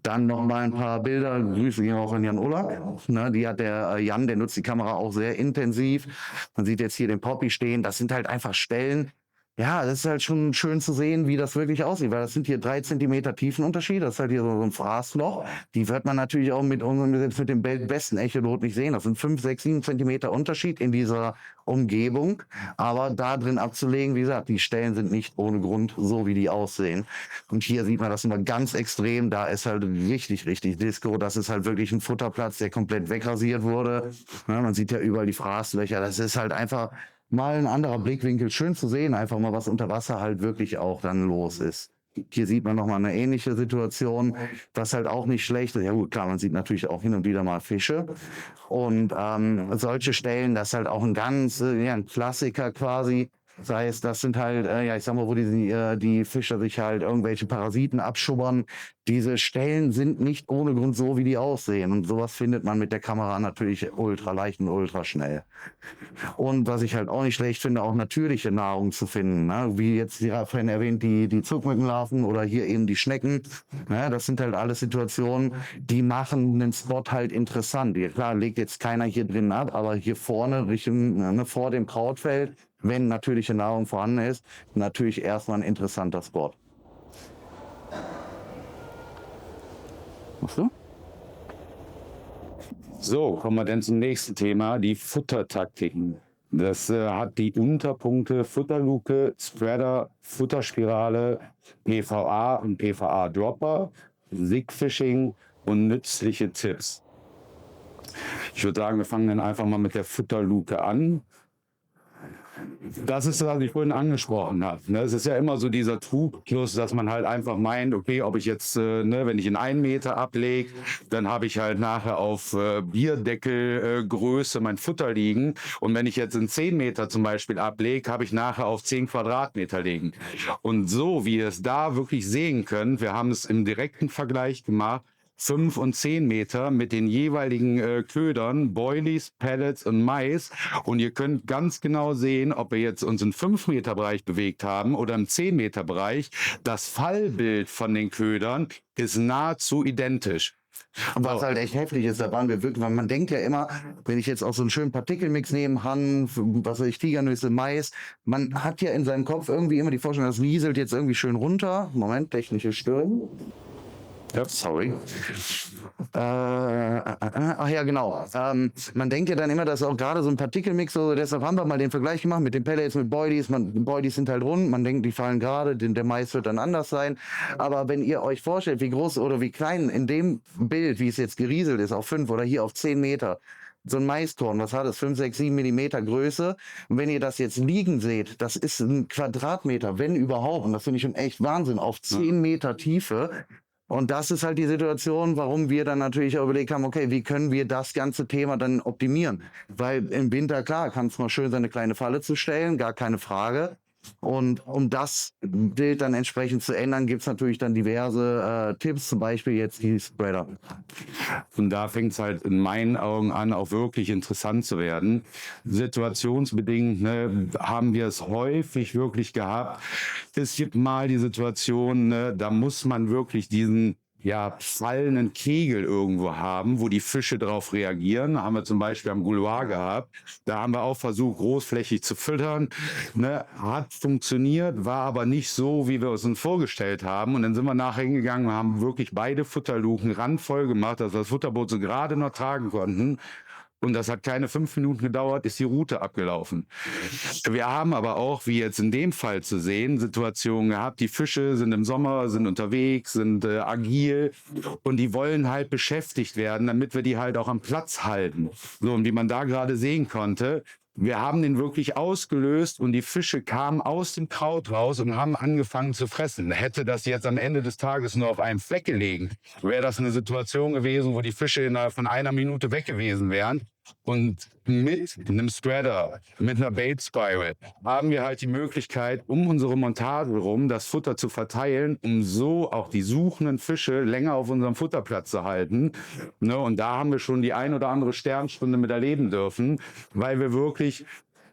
Dann noch mal ein paar Bilder. Grüße gehen auch an Jan Ullak. Ne, die hat der Jan, der nutzt die Kamera auch sehr intensiv. Man sieht jetzt hier den Poppy stehen. Das sind halt einfach Stellen. Ja, das ist halt schon schön zu sehen, wie das wirklich aussieht, weil das sind hier 3 Zentimeter Tiefenunterschied. Das ist halt hier so ein Fraßloch. Die wird man natürlich auch mit dem besten Echolot nicht sehen. Das sind 5, 6, 7 Zentimeter Unterschied in dieser Umgebung. Aber da drin abzulegen, wie gesagt, die Stellen sind nicht ohne Grund so, wie die aussehen. Und hier sieht man das immer ganz extrem. Da ist halt richtig, richtig Disco. Das ist halt wirklich ein Futterplatz, der komplett wegrasiert wurde. Ja, man sieht ja überall die Fraßlöcher. Das ist halt einfach mal ein anderer Blickwinkel. Schön zu sehen, einfach mal, was unter Wasser halt wirklich auch dann los ist. Hier sieht man nochmal eine ähnliche Situation, was halt auch nicht schlecht ist. Ja gut, klar, man sieht natürlich auch hin und wieder mal Fische. Und solche Stellen, das ist halt auch ein ganz, ein Klassiker quasi. Das heißt, das sind halt, ich sag mal, wo die Fischer sich halt irgendwelche Parasiten abschubbern. Diese Stellen sind nicht ohne Grund so, wie die aussehen. Und sowas findet man mit der Kamera natürlich ultra leicht und ultra schnell. Und was ich halt auch nicht schlecht finde, auch natürliche Nahrung zu finden. Ne? Wie jetzt vorhin erwähnt, die Zuckmückenlarven oder hier eben die Schnecken. Ne? Das sind halt alles Situationen, die machen einen Spot halt interessant. Ja, klar, legt jetzt keiner hier drin ab, aber hier vorne, vor dem Krautfeld, wenn natürliche Nahrung vorhanden ist, natürlich erstmal ein interessanter Spot. Machst du? So, kommen wir dann zum nächsten Thema, die Futtertaktiken. Das hat die Unterpunkte Futterluke, Spreader, Futterspirale, PVA und PVA-Dropper, Sigfishing und nützliche Tipps. Ich würde sagen, wir fangen dann einfach mal mit der Futterluke an. Das ist, was ich vorhin angesprochen habe. Es ist ja immer so dieser Trugschluss, dass man halt einfach meint, okay, ob ich jetzt, wenn ich in 1 Meter ablege, dann habe ich halt nachher auf Bierdeckelgröße mein Futter liegen. Und wenn ich jetzt in 10 Meter zum Beispiel ablege, habe ich nachher auf 10 Quadratmeter liegen. Und so, wie ihr es da wirklich sehen könnt, wir haben es im direkten Vergleich gemacht, 5 und 10 Meter mit den jeweiligen Ködern, Boilies, Pellets und Mais. Und ihr könnt ganz genau sehen, ob wir jetzt uns im 5 Meter Bereich bewegt haben oder im 10 Meter Bereich. Das Fallbild von den Ködern ist nahezu identisch. Und was halt echt heftig ist, da waren wir wirklich, weil man denkt ja immer, wenn ich jetzt auch so einen schönen Partikelmix nehme, Hanf, was weiß ich, Tigernüsse, Mais, man hat ja in seinem Kopf irgendwie immer die Vorstellung, das rieselt jetzt irgendwie schön runter. Moment, technische Störung. Ja, sorry. Ach ja, genau. Man denkt ja dann immer, dass auch gerade so ein Partikelmix, so, deshalb haben wir mal den Vergleich gemacht mit den Pellets, mit Boilies. Boilies sind halt rund, man denkt, die fallen gerade, der Mais wird dann anders sein. Aber wenn ihr euch vorstellt, wie groß oder wie klein in dem Bild, wie es jetzt gerieselt ist, auf 5 oder hier auf 10 Meter, so ein Maiskorn, was hat es? 5, 6, 7 Millimeter Größe. Und wenn ihr das jetzt liegen seht, das ist ein Quadratmeter, wenn überhaupt. Und das finde ich schon echt Wahnsinn, auf 10 Meter Tiefe. Und das ist halt die Situation, warum wir dann natürlich auch überlegt haben, okay, wie können wir das ganze Thema dann optimieren? Weil im Winter, klar, kann es mal schön sein, eine kleine Falle zu stellen, gar keine Frage. Und um das Bild dann entsprechend zu ändern, gibt es natürlich dann diverse Tipps, zum Beispiel jetzt die Spreader. Und da fängt es halt in meinen Augen an, auch wirklich interessant zu werden. Situationsbedingt haben wir es häufig wirklich gehabt. Es gibt mal die Situation, da muss man wirklich diesen fallenden Kegel irgendwo haben, wo die Fische drauf reagieren. Da haben wir zum Beispiel am Gouloir gehabt. Da haben wir auch versucht, großflächig zu füttern. Hat funktioniert, war aber nicht so, wie wir es uns vorgestellt haben. Und dann sind wir nachher hingegangen und haben wirklich beide Futterluken randvoll gemacht, dass wir das Futterboot so gerade noch tragen konnten. Und das hat keine 5 Minuten gedauert, ist die Route abgelaufen. Wir haben aber auch, wie jetzt in dem Fall zu sehen, Situationen gehabt, die Fische sind im Sommer, sind unterwegs, sind agil und die wollen halt beschäftigt werden, damit wir die halt auch am Platz halten. So, und wie man da gerade sehen konnte, wir haben den wirklich ausgelöst und die Fische kamen aus dem Kraut raus und haben angefangen zu fressen. Hätte das jetzt am Ende des Tages nur auf einem Fleck gelegen, wäre das eine Situation gewesen, wo die Fische innerhalb von 1 Minute weg gewesen wären. Und mit einem Spreader, mit einer Bait Spiral haben wir halt die Möglichkeit, um unsere Montage herum das Futter zu verteilen, um so auch die suchenden Fische länger auf unserem Futterplatz zu halten. Und da haben wir schon die ein oder andere Sternstunde mit erleben dürfen, weil wir wirklich,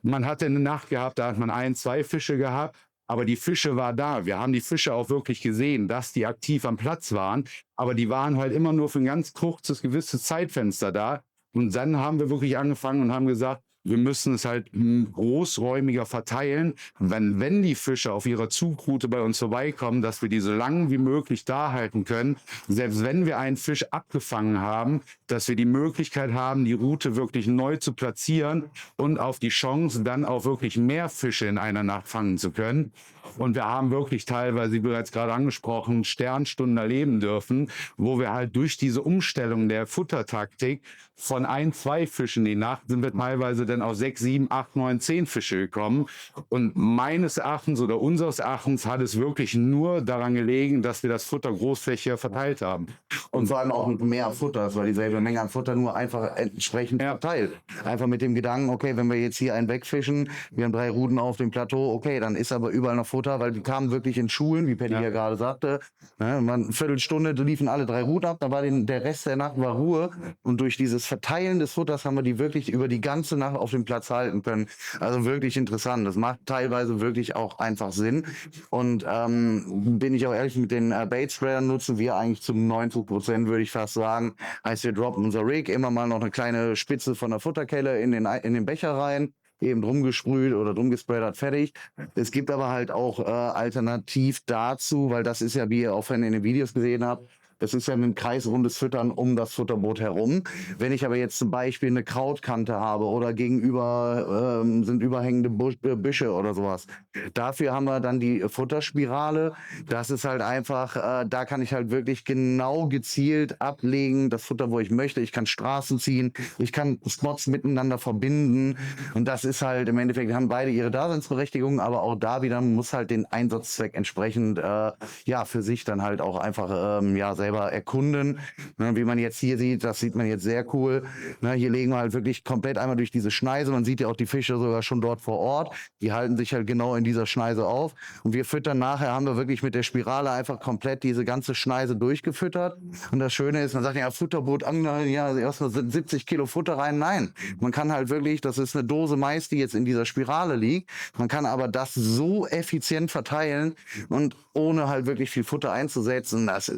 man hatte eine Nacht gehabt, da hat man 1, 2 Fische gehabt, aber die Fische war da. Wir haben die Fische auch wirklich gesehen, dass die aktiv am Platz waren, aber die waren halt immer nur für ein ganz kurzes, gewisses Zeitfenster da. Und dann haben wir wirklich angefangen und haben gesagt, wir müssen es halt großräumiger verteilen, wenn die Fische auf ihrer Zugroute bei uns vorbeikommen, dass wir die so lange wie möglich da halten können. Selbst wenn wir einen Fisch abgefangen haben, dass wir die Möglichkeit haben, die Route wirklich neu zu platzieren und auf die Chance, dann auch wirklich mehr Fische in einer Nacht fangen zu können. Und wir haben wirklich teilweise, wie bereits gerade angesprochen, Sternstunden erleben dürfen, wo wir halt durch diese Umstellung der Futtertaktik von 1, 2 Fischen die Nacht sind wir teilweise dann auf 6, 7, 8, 9, 10 Fische gekommen. Und meines Erachtens oder unseres Erachtens hat es wirklich nur daran gelegen, dass wir das Futter großflächiger verteilt haben. Und vor allem auch mehr Futter, das war dieselbe Menge an Futter, nur einfach entsprechend verteilt. Einfach mit dem Gedanken, okay, wenn wir jetzt hier einen wegfischen, wir haben 3 Routen auf dem Plateau, okay, dann ist aber überall noch Futter, weil die kamen wirklich in Schulen, wie Paddy ja gerade sagte. Eine Viertelstunde liefen alle 3 Routen ab, da war der Rest der Nacht war Ruhe. Und durch dieses Verteilen des Futters haben wir die wirklich über die ganze Nacht auf dem Platz halten können. Also wirklich interessant. Das macht teilweise wirklich auch einfach Sinn. Und bin ich auch ehrlich, mit den Bait Spreadern nutzen wir eigentlich zu 90%, würde ich fast sagen. Heißt, wir droppen unser Rig, immer mal noch eine kleine Spitze von der Futterkelle in den Becher rein, eben drum gesprüht oder drum gespreadert, fertig. Es gibt aber halt auch alternativ dazu, weil das ist ja, wie ihr auch in den Videos gesehen habt, das ist ja ein kreisrundes Füttern um das Futterboot herum. Wenn ich aber jetzt zum Beispiel eine Krautkante habe oder gegenüber sind überhängende Büsche oder sowas, dafür haben wir dann die Futterspirale. Das ist halt einfach, da kann ich halt wirklich genau gezielt ablegen, das Futter, wo ich möchte. Ich kann Straßen ziehen, ich kann Spots miteinander verbinden. Und das ist halt im Endeffekt, haben beide ihre Daseinsberechtigung, aber auch da wieder muss halt den Einsatzzweck entsprechend für sich dann halt auch einfach selber erkunden. Wie man jetzt hier sieht, das sieht man jetzt sehr cool. Hier legen wir halt wirklich komplett einmal durch diese Schneise. Man sieht ja auch die Fische sogar schon dort vor Ort. Die halten sich halt genau in dieser Schneise auf. Und wir füttern nachher, haben wir wirklich mit der Spirale einfach komplett diese ganze Schneise durchgefüttert. Und das Schöne ist, man sagt ja, Futterboot, erstmal 70 Kilo Futter rein. Nein, man kann halt wirklich, das ist eine Dose Mais, die jetzt in dieser Spirale liegt. Man kann aber das so effizient verteilen und ohne halt wirklich viel Futter einzusetzen. Das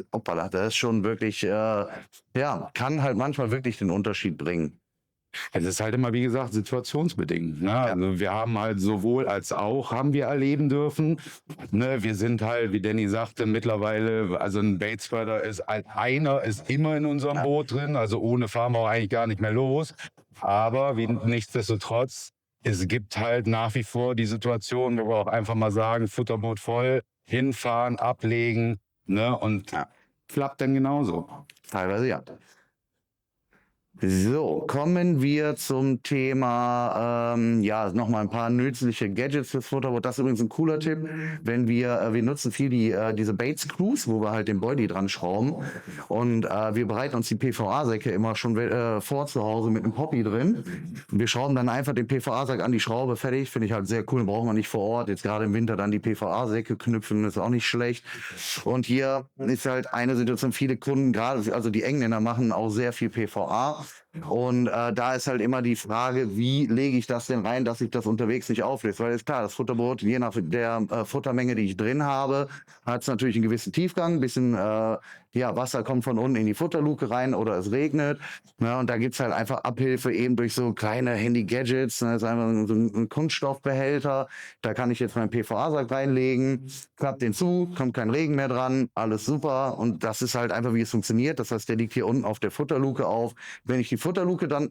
Das ist schon wirklich, kann halt manchmal wirklich den Unterschied bringen. Es ist halt immer, wie gesagt, situationsbedingt. Ne? Also wir haben halt sowohl als auch haben wir erleben dürfen. Ne? Wir sind halt, wie Danny sagte, mittlerweile, also ein Batespreader ist einer ist immer in unserem Boot drin. Also ohne fahren wir auch eigentlich gar nicht mehr los. Aber nichtsdestotrotz, es gibt halt nach wie vor die Situation, wo wir auch einfach mal sagen, Futterboot voll, hinfahren, ablegen, ne? Und klappt dann genauso. Teilweise ja. So, kommen wir zum Thema, nochmal ein paar nützliche Gadgets fürs Futterboot. Das ist übrigens ein cooler Tipp, wenn wir nutzen viel diese Bait-Screws, wo wir halt den Body dran schrauben, und wir bereiten uns die PVA-Säcke immer schon vor zu Hause mit einem Poppy drin. Wir schrauben dann einfach den PVA-Sack an die Schraube, fertig, finde ich halt sehr cool, braucht man nicht vor Ort. Jetzt gerade im Winter dann die PVA-Säcke knüpfen, ist auch nicht schlecht. Und hier ist halt eine Situation, viele Kunden, gerade, also die Engländer machen auch sehr viel PVA. Und da ist halt immer die Frage, wie lege ich das denn rein, dass ich das unterwegs nicht auflöse? Weil ist klar, das Futterboot, je nach der Futtermenge, die ich drin habe, hat es natürlich einen gewissen Tiefgang, ein bisschen Wasser kommt von unten in die Futterluke rein oder es regnet. Ne, und da gibt's halt einfach Abhilfe eben durch so kleine Handy-Gadgets. Ne, das ist einfach so ein Kunststoffbehälter. Da kann ich jetzt meinen PVA-Sack reinlegen, klappt den zu, kommt kein Regen mehr dran, alles super. Und das ist halt einfach, wie es funktioniert. Das heißt, der liegt hier unten auf der Futterluke auf. Wenn ich die Futterluke dann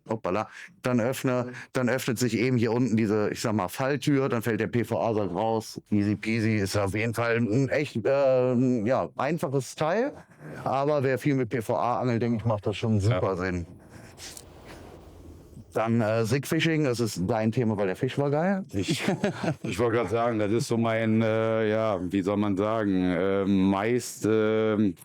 öffne, dann öffnet sich eben hier unten diese, ich sag mal, Falltür, dann fällt der PVA-Sack raus. Easy peasy, ist auf jeden Fall ein echt einfaches Teil. Aber wer viel mit PVA angelt, denke ich, macht das schon super Sinn. Dann Sigfishing, das ist dein Thema, weil der Fisch war geil. Ich wollte gerade sagen, das ist so mein, wie soll man sagen,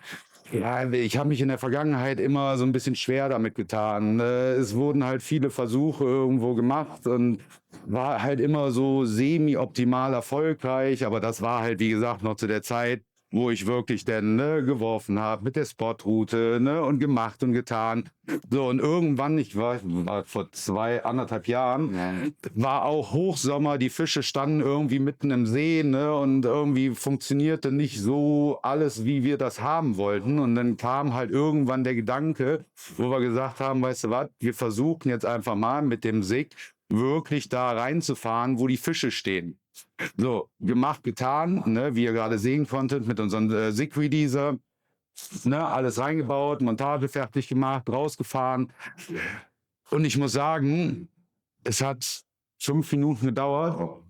ich habe mich in der Vergangenheit immer so ein bisschen schwer damit getan. Es wurden halt viele Versuche irgendwo gemacht und war halt immer so semi-optimal erfolgreich. Aber das war halt, wie gesagt, noch zu der Zeit, wo ich wirklich dann geworfen habe mit der Spotroute und gemacht und getan. So, und irgendwann, ich war vor 2,5 Jahren, war auch Hochsommer, die Fische standen irgendwie mitten im See und irgendwie funktionierte nicht so alles, wie wir das haben wollten. Und dann kam halt irgendwann der Gedanke, wo wir gesagt haben, weißt du was, wir versuchen jetzt einfach mal mit dem SIG wirklich da reinzufahren, wo die Fische stehen. So, gemacht, getan, wie ihr gerade sehen konntet mit unserem SIG-Releaser. Alles reingebaut, Montage fertig gemacht, rausgefahren. Und ich muss sagen, es hat 5 Minuten gedauert.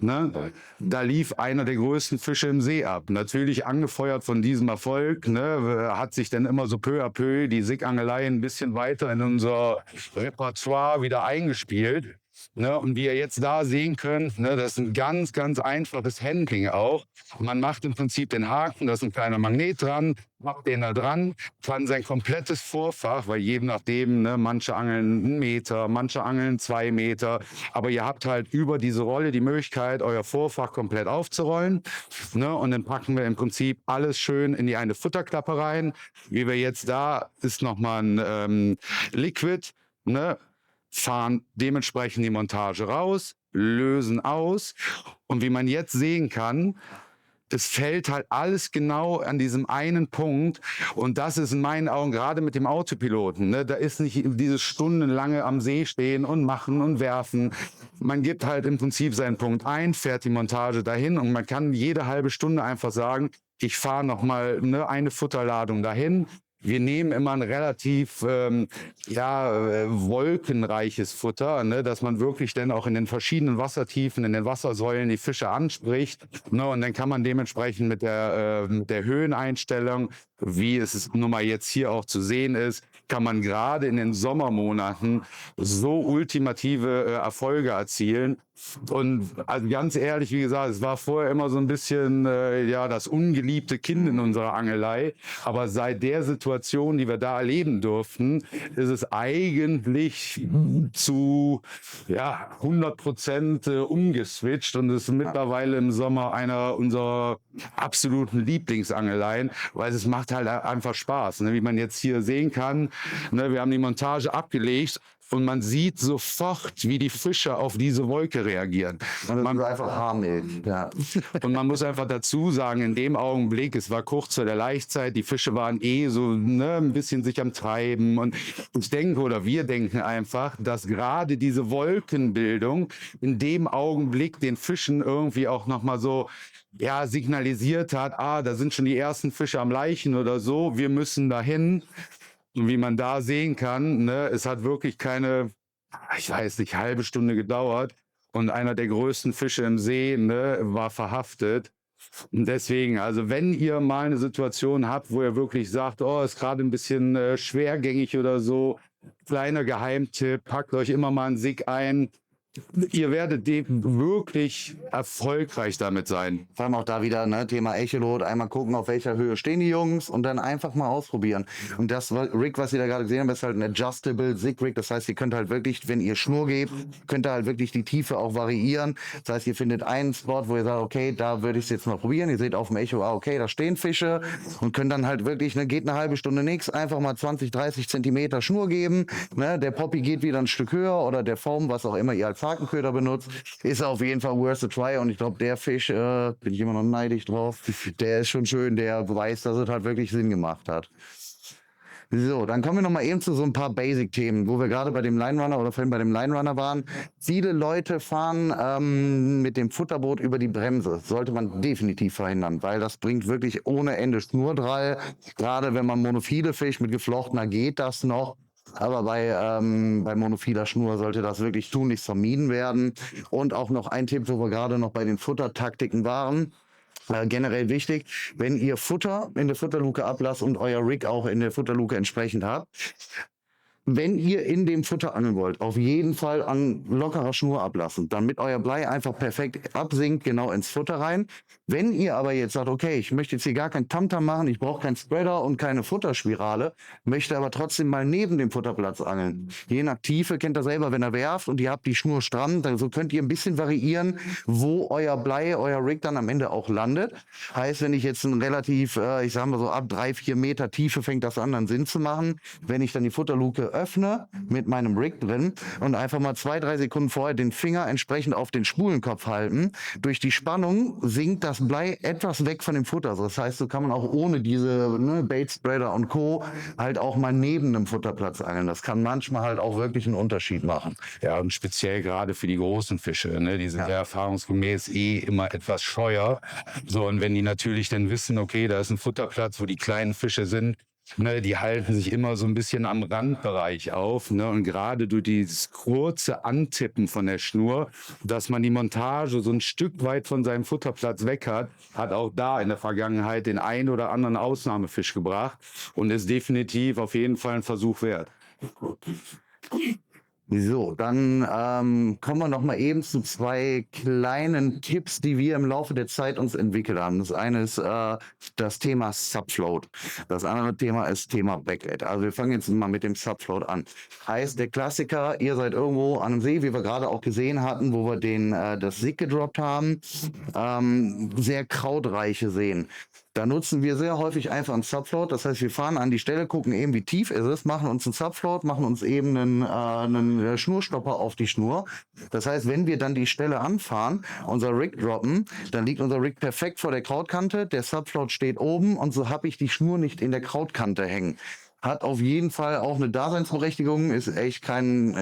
Da lief einer der größten Fische im See ab. Natürlich angefeuert von diesem Erfolg, hat sich dann immer so peu à peu die SIG-Angelei ein bisschen weiter in unser Repertoire wieder eingespielt. Und wie ihr jetzt da sehen könnt, das ist ein ganz, ganz einfaches Handling auch. Man macht im Prinzip den Haken, da ist ein kleiner Magnet dran, macht den da dran, kann sein komplettes Vorfach, weil je nachdem, manche angeln 1 Meter, manche angeln 2 Meter, aber ihr habt halt über diese Rolle die Möglichkeit, euer Vorfach komplett aufzurollen. Und dann packen wir im Prinzip alles schön in die eine Futterklappe rein. Wie wir jetzt da, ist nochmal ein Liquid, fahren dementsprechend die Montage raus, lösen aus. Und wie man jetzt sehen kann, es fällt halt alles genau an diesem einen Punkt. Und das ist in meinen Augen, gerade mit dem Autopiloten, da ist nicht dieses stundenlange am See stehen und machen und werfen. Man gibt halt im Prinzip seinen Punkt ein, fährt die Montage dahin und man kann jede halbe Stunde einfach sagen, ich fahre nochmal eine Futterladung dahin. Wir nehmen immer ein relativ wolkenreiches Futter, dass man wirklich dann auch in den verschiedenen Wassertiefen, in den Wassersäulen die Fische anspricht. Und dann kann man dementsprechend mit der Höheneinstellung, wie es nun mal jetzt hier auch zu sehen ist, kann man gerade in den Sommermonaten so ultimative Erfolge erzielen. Und also ganz ehrlich, wie gesagt, es war vorher immer so ein bisschen das ungeliebte Kind in unserer Angelei. Aber seit der Situation, die wir da erleben durften, ist es eigentlich zu 100% umgeswitcht und ist mittlerweile im Sommer einer unserer absoluten Lieblingsangeleien, weil es macht halt einfach Spaß. Wie man jetzt hier sehen kann, wir haben die Montage abgelegt und man sieht sofort, wie die Fische auf diese Wolke reagieren. Man ist einfach Haarmilch. Ja. Und man muss einfach dazu sagen, in dem Augenblick, es war kurz vor der Laichzeit, die Fische waren so ein bisschen sich am Treiben. Und ich denke, oder wir denken einfach, dass gerade diese Wolkenbildung in dem Augenblick den Fischen irgendwie auch nochmal so signalisiert hat, da sind schon die ersten Fische am Laichen oder so, wir müssen dahin. Und wie man da sehen kann, es hat wirklich keine, ich weiß nicht, halbe Stunde gedauert. Und einer der größten Fische im See war verhaftet. Und deswegen, also wenn ihr mal eine Situation habt, wo ihr wirklich sagt, ist gerade ein bisschen schwergängig oder so, kleiner Geheimtipp, packt euch immer mal einen Sig ein. Ihr werdet wirklich erfolgreich damit sein. Vor allem auch da wieder, Thema Echolot, einmal gucken, auf welcher Höhe stehen die Jungs und dann einfach mal ausprobieren. Und das Rig, was ihr da gerade gesehen habt, ist halt ein Adjustable Sig-Rig. Das heißt, ihr könnt halt wirklich, wenn ihr Schnur gebt, könnt ihr halt wirklich die Tiefe auch variieren. Das heißt, ihr findet einen Spot, wo ihr sagt, okay, da würde ich es jetzt mal probieren. Ihr seht auf dem Echo, okay, da stehen Fische und könnt dann halt wirklich, geht eine halbe Stunde nichts, einfach mal 20, 30 Zentimeter Schnur geben. Der Poppy geht wieder ein Stück höher oder der Foam, was auch immer ihr als Hakenköder benutzt, ist auf jeden Fall worth a try. Und ich glaube, der Fisch, bin ich immer noch neidisch drauf, der ist schon schön, der beweist, dass es halt wirklich Sinn gemacht hat. So, dann kommen wir noch mal eben zu so ein paar Basic-Themen, wo wir gerade bei dem Line Runner oder vorhin bei dem Line Runner waren. Viele Leute fahren mit dem Futterboot über die Bremse. Sollte man definitiv verhindern, weil das bringt wirklich ohne Ende Schnurdrall. Gerade wenn man monophile fischt mit geflochtener, geht das noch. Aber bei monophiler Schnur sollte das wirklich tunlichst vermieden werden. Und auch noch ein Tipp, wo wir gerade noch bei den Futtertaktiken waren. Generell wichtig, wenn ihr Futter in der Futterluke ablasst und euer Rig auch in der Futterluke entsprechend habt, wenn ihr in dem Futter angeln wollt, auf jeden Fall an lockerer Schnur ablassen, damit euer Blei einfach perfekt absinkt, genau ins Futter rein. Wenn ihr aber jetzt sagt, okay, ich möchte jetzt hier gar kein Tamtam machen, ich brauche keinen Spreader und keine Futterspirale, möchte aber trotzdem mal neben dem Futterplatz angeln. Je nach Tiefe, kennt ihr selber, wenn ihr werft und ihr habt die Schnur stramm, dann so könnt ihr ein bisschen variieren, wo euer Blei, euer Rig dann am Ende auch landet. Heißt, wenn ich jetzt ein relativ, ich sag mal so ab 3-4 Meter Tiefe fängt das an, dann Sinn zu machen. Wenn ich dann die Futterluke öffne mit meinem Rig drin und einfach mal 2-3 Sekunden vorher den Finger entsprechend auf den Spulenkopf halten, durch die Spannung sinkt das Blei etwas weg von dem Futter. Also das heißt, so kann man auch ohne diese Bait Spreader und Co. halt auch mal neben einem Futterplatz angeln. Das kann manchmal halt auch wirklich einen Unterschied machen. Ja, und speziell gerade für die großen Fische, die sind ja erfahrungsgemäß immer etwas scheuer. So, und wenn die natürlich dann wissen, okay, da ist ein Futterplatz, wo die kleinen Fische sind, die halten sich immer so ein bisschen am Randbereich auf. Und gerade durch dieses kurze Antippen von der Schnur, dass man die Montage so ein Stück weit von seinem Futterplatz weg hat, hat auch da in der Vergangenheit den ein oder anderen Ausnahmefisch gebracht und ist definitiv auf jeden Fall ein Versuch wert. So, dann kommen wir noch mal eben zu 2 kleinen Tipps, die wir im Laufe der Zeit uns entwickelt haben. Das eine ist das Thema Subfloat. Das andere Thema ist Thema Backlet. Also wir fangen jetzt mal mit dem Subfloat an. Heißt, der Klassiker, ihr seid irgendwo an einem See, wie wir gerade auch gesehen hatten, wo wir das Sig gedroppt haben. Sehr krautreiche Seen. Da nutzen wir sehr häufig einfach einen Subfloat. Das heißt, wir fahren an die Stelle, gucken eben, wie tief ist es, machen uns einen Subfloat, machen uns eben einen Schnurstopper auf die Schnur. Das heißt, wenn wir dann die Stelle anfahren, unser Rig droppen, dann liegt unser Rig perfekt vor der Krautkante, der Subfloat steht oben und so habe ich die Schnur nicht in der Krautkante hängen. Hat auf jeden Fall auch eine Daseinsberechtigung, ist echt kein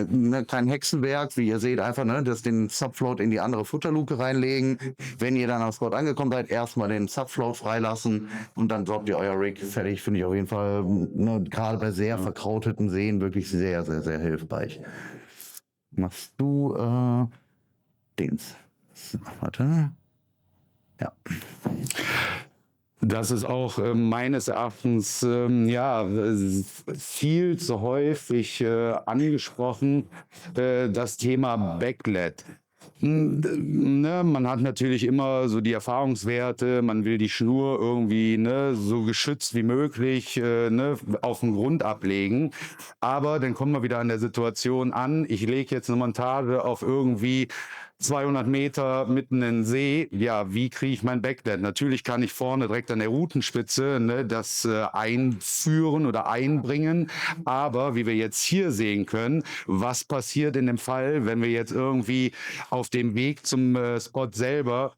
Hexenwerk, wie ihr seht, einfach dass den Subfloat in die andere Futterluke reinlegen. Wenn ihr dann am Spot angekommen seid, erstmal den Subfloat freilassen und dann droppt ihr euer Rig fertig. Finde ich auf jeden Fall gerade bei sehr verkrauteten Seen wirklich sehr, sehr, sehr hilfreich. Machst du Dings? Warte. Ja. Das ist auch meines Erachtens viel zu häufig angesprochen, das Thema Backlet. Man hat natürlich immer so die Erfahrungswerte, man will die Schnur irgendwie so geschützt wie möglich auf den Grund ablegen. Aber dann kommen wir wieder an der Situation an, ich lege jetzt eine Montage auf irgendwie 200 Meter mitten in den See, ja, wie kriege ich mein Backlet? Natürlich kann ich vorne direkt an der Routenspitze das einführen oder einbringen, aber wie wir jetzt hier sehen können, was passiert in dem Fall, wenn wir jetzt irgendwie auf dem Weg zum Spot selber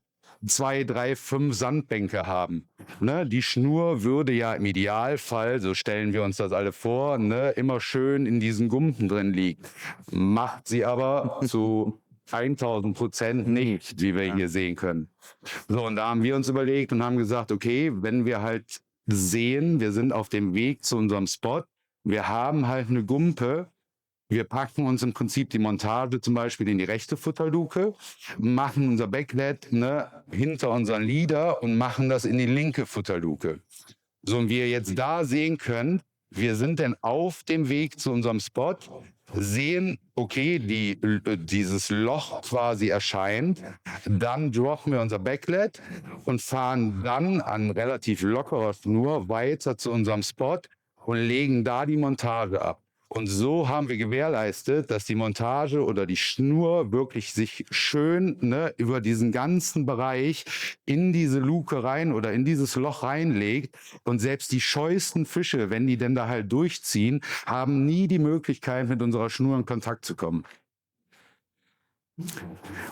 2, 3, 5 Sandbänke haben. Ne? Die Schnur würde ja im Idealfall, so stellen wir uns das alle vor, ne, immer schön in diesen Gumpen drin liegen. Macht sie aber zu 1000% nicht, wie wir hier sehen können. So, und da haben wir uns überlegt und haben gesagt, okay, wenn wir halt sehen, wir sind auf dem Weg zu unserem Spot, wir haben halt eine Gumpe, wir packen uns im Prinzip die Montage zum Beispiel in die rechte Futterluke, machen unser Backlet hinter unseren Leader und machen das in die linke Futterluke. So, und wie ihr jetzt da sehen könnt, wir sind dann auf dem Weg zu unserem Spot, sehen, okay, dieses Loch quasi erscheint, dann droppen wir unser Backlet und fahren dann an relativ lockerer Schnur weiter zu unserem Spot und legen da die Montage ab. Und so haben wir gewährleistet, dass die Montage oder die Schnur wirklich sich schön über diesen ganzen Bereich in diese Luke rein oder in dieses Loch reinlegt. Und selbst die scheuesten Fische, wenn die denn da halt durchziehen, haben nie die Möglichkeit, mit unserer Schnur in Kontakt zu kommen.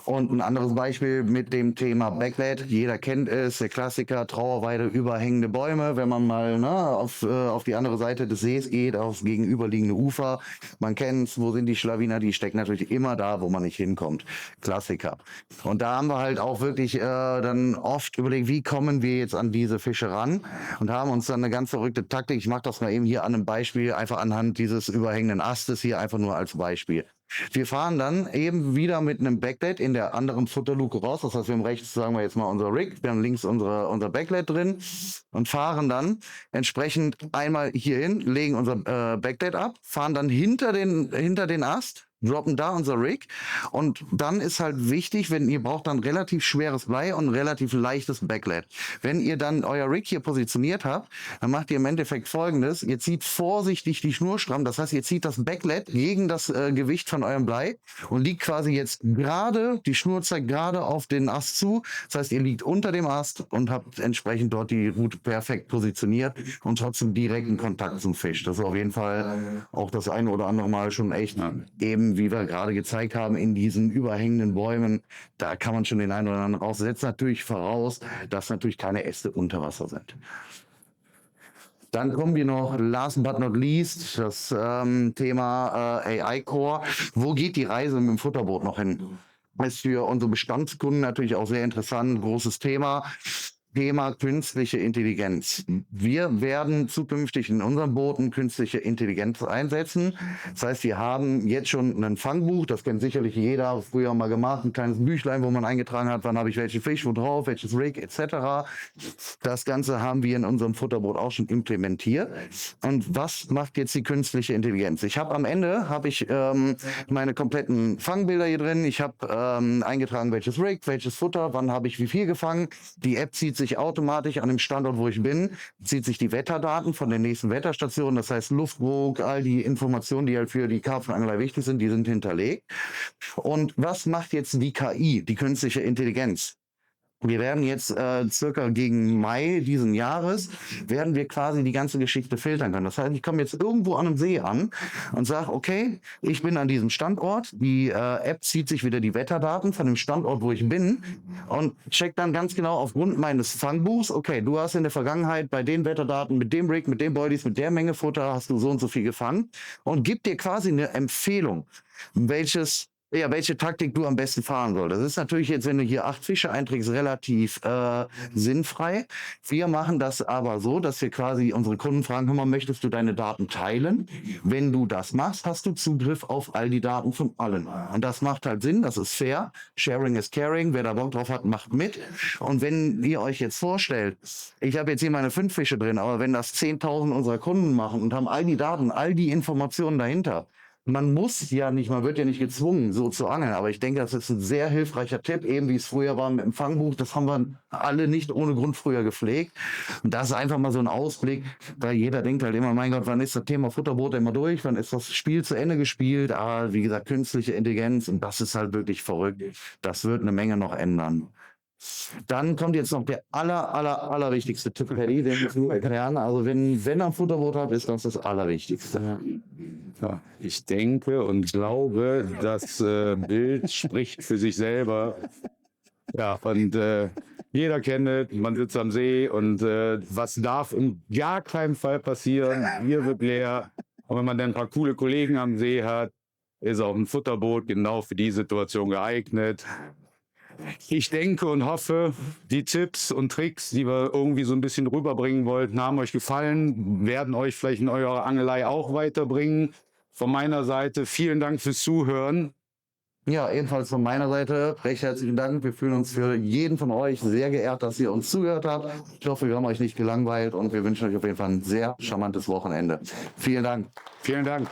Und ein anderes Beispiel mit dem Thema Backlet. Jeder kennt es, der Klassiker, Trauerweide, überhängende Bäume. Wenn man mal auf die andere Seite des Sees geht, aufs gegenüberliegende Ufer. Man kennt es, wo sind die Schlawiner? Die stecken natürlich immer da, wo man nicht hinkommt. Klassiker. Und da haben wir halt auch wirklich dann oft überlegt, wie kommen wir jetzt an diese Fische ran? Und haben uns dann eine ganz verrückte Taktik, ich mache das mal eben hier an einem Beispiel, einfach anhand dieses überhängenden Astes hier einfach nur als Beispiel. Wir fahren dann eben wieder mit einem Backlet in der anderen Futterluke raus. Das heißt, wir haben rechts, sagen wir jetzt mal, unser Rig, wir haben links unser Backlet drin und fahren dann entsprechend einmal hier hin, legen unser Backlet ab, fahren dann hinter den Ast, droppen da unser Rig und dann ist halt wichtig, wenn ihr braucht dann relativ schweres Blei und ein relativ leichtes Backlet. Wenn ihr dann euer Rig hier positioniert habt, dann macht ihr im Endeffekt Folgendes: Ihr zieht vorsichtig die Schnur stramm, das heißt, ihr zieht das Backlet gegen das Gewicht von eurem Blei und liegt quasi jetzt gerade, die Schnur zeigt gerade auf den Ast zu. Das heißt, ihr liegt unter dem Ast und habt entsprechend dort die Route perfekt positioniert und trotzdem direkten Kontakt zum Fisch. Das ist auf jeden Fall auch das eine oder andere Mal schon echt eben, wie wir gerade gezeigt haben, in diesen überhängenden Bäumen, da kann man schon den einen oder anderen raus. Setzt natürlich voraus, dass natürlich keine Äste unter Wasser sind. Dann kommen wir noch, last but not least, das Thema AI-Core. Wo geht die Reise mit dem Futterboot noch hin? Ist für unsere Bestandskunden natürlich auch sehr interessant, großes Thema. Thema künstliche Intelligenz. Wir werden zukünftig in unseren Booten künstliche Intelligenz einsetzen. Das heißt, wir haben jetzt schon ein Fangbuch, das kennt sicherlich jeder, früher mal gemacht, ein kleines Büchlein, wo man eingetragen hat, wann habe ich welchen Fisch, wo drauf, welches Rig etc. Das Ganze haben wir in unserem Futterboot auch schon implementiert. Und was macht jetzt die künstliche Intelligenz? Ich habe am Ende meine kompletten Fangbilder hier drin. Ich habe eingetragen, welches Rig, welches Futter, wann habe ich wie viel gefangen. Die App zieht sich automatisch an dem Standort, wo ich bin, zieht sich die Wetterdaten von den nächsten Wetterstationen, das heißt Luftdruck, all die Informationen, die halt für die Karpfenangler wichtig sind, die sind hinterlegt. Und was macht jetzt die KI, die künstliche Intelligenz? Wir werden jetzt circa gegen Mai diesen Jahres, werden wir quasi die ganze Geschichte filtern können. Das heißt, ich komme jetzt irgendwo an einem See an und sage, okay, ich bin an diesem Standort. Die App zieht sich wieder die Wetterdaten von dem Standort, wo ich bin und checkt dann ganz genau aufgrund meines Fangbuchs, okay, du hast in der Vergangenheit bei den Wetterdaten mit dem Rig, mit den Bodies, mit der Menge Futter hast du so und so viel gefangen und gibt dir quasi eine Empfehlung, welche Taktik du am besten fahren sollst. Das ist natürlich jetzt, wenn du hier 8 Fische einträgst, relativ sinnfrei. Wir machen das aber so, dass wir quasi unsere Kunden fragen, hör mal, möchtest du deine Daten teilen? Wenn du das machst, hast du Zugriff auf all die Daten von allen. Und das macht halt Sinn, das ist fair. Sharing is caring. Wer da Bock drauf hat, macht mit. Und wenn ihr euch jetzt vorstellt, ich habe jetzt hier meine 5 Fische drin, aber wenn das 10.000 unserer Kunden machen und haben all die Daten, all die Informationen dahinter, man muss ja nicht, man wird ja nicht gezwungen, so zu angeln. Aber ich denke, das ist ein sehr hilfreicher Tipp, eben wie es früher war mit dem Fangbuch. Das haben wir alle nicht ohne Grund früher gepflegt. Und das ist einfach mal so ein Ausblick, weil jeder denkt halt immer, mein Gott, wann ist das Thema Futterbrot immer durch? Wann ist das Spiel zu Ende gespielt? Aber wie gesagt, künstliche Intelligenz, und das ist halt wirklich verrückt. Das wird eine Menge noch ändern. Dann kommt jetzt noch der allerwichtigste Tipp, Paddy, den ich nur erklären. Also wenn ihr ein Futterbrot habt, ist das Allerwichtigste. Ja, ich denke und glaube, das Bild spricht für sich selber. Ja, und jeder kennt es, man sitzt am See und was darf in gar keinem Fall passieren? Bier wird leer. Und wenn man dann ein paar coole Kollegen am See hat, ist auch ein Futterboot genau für die Situation geeignet. Ich denke und hoffe, die Tipps und Tricks, die wir irgendwie so ein bisschen rüberbringen wollten, haben euch gefallen, werden euch vielleicht in eurer Angelei auch weiterbringen. Von meiner Seite vielen Dank fürs Zuhören. Ja, ebenfalls von meiner Seite recht herzlichen Dank. Wir fühlen uns für jeden von euch sehr geehrt, dass ihr uns zugehört habt. Ich hoffe, wir haben euch nicht gelangweilt und wir wünschen euch auf jeden Fall ein sehr charmantes Wochenende. Vielen Dank. Vielen Dank.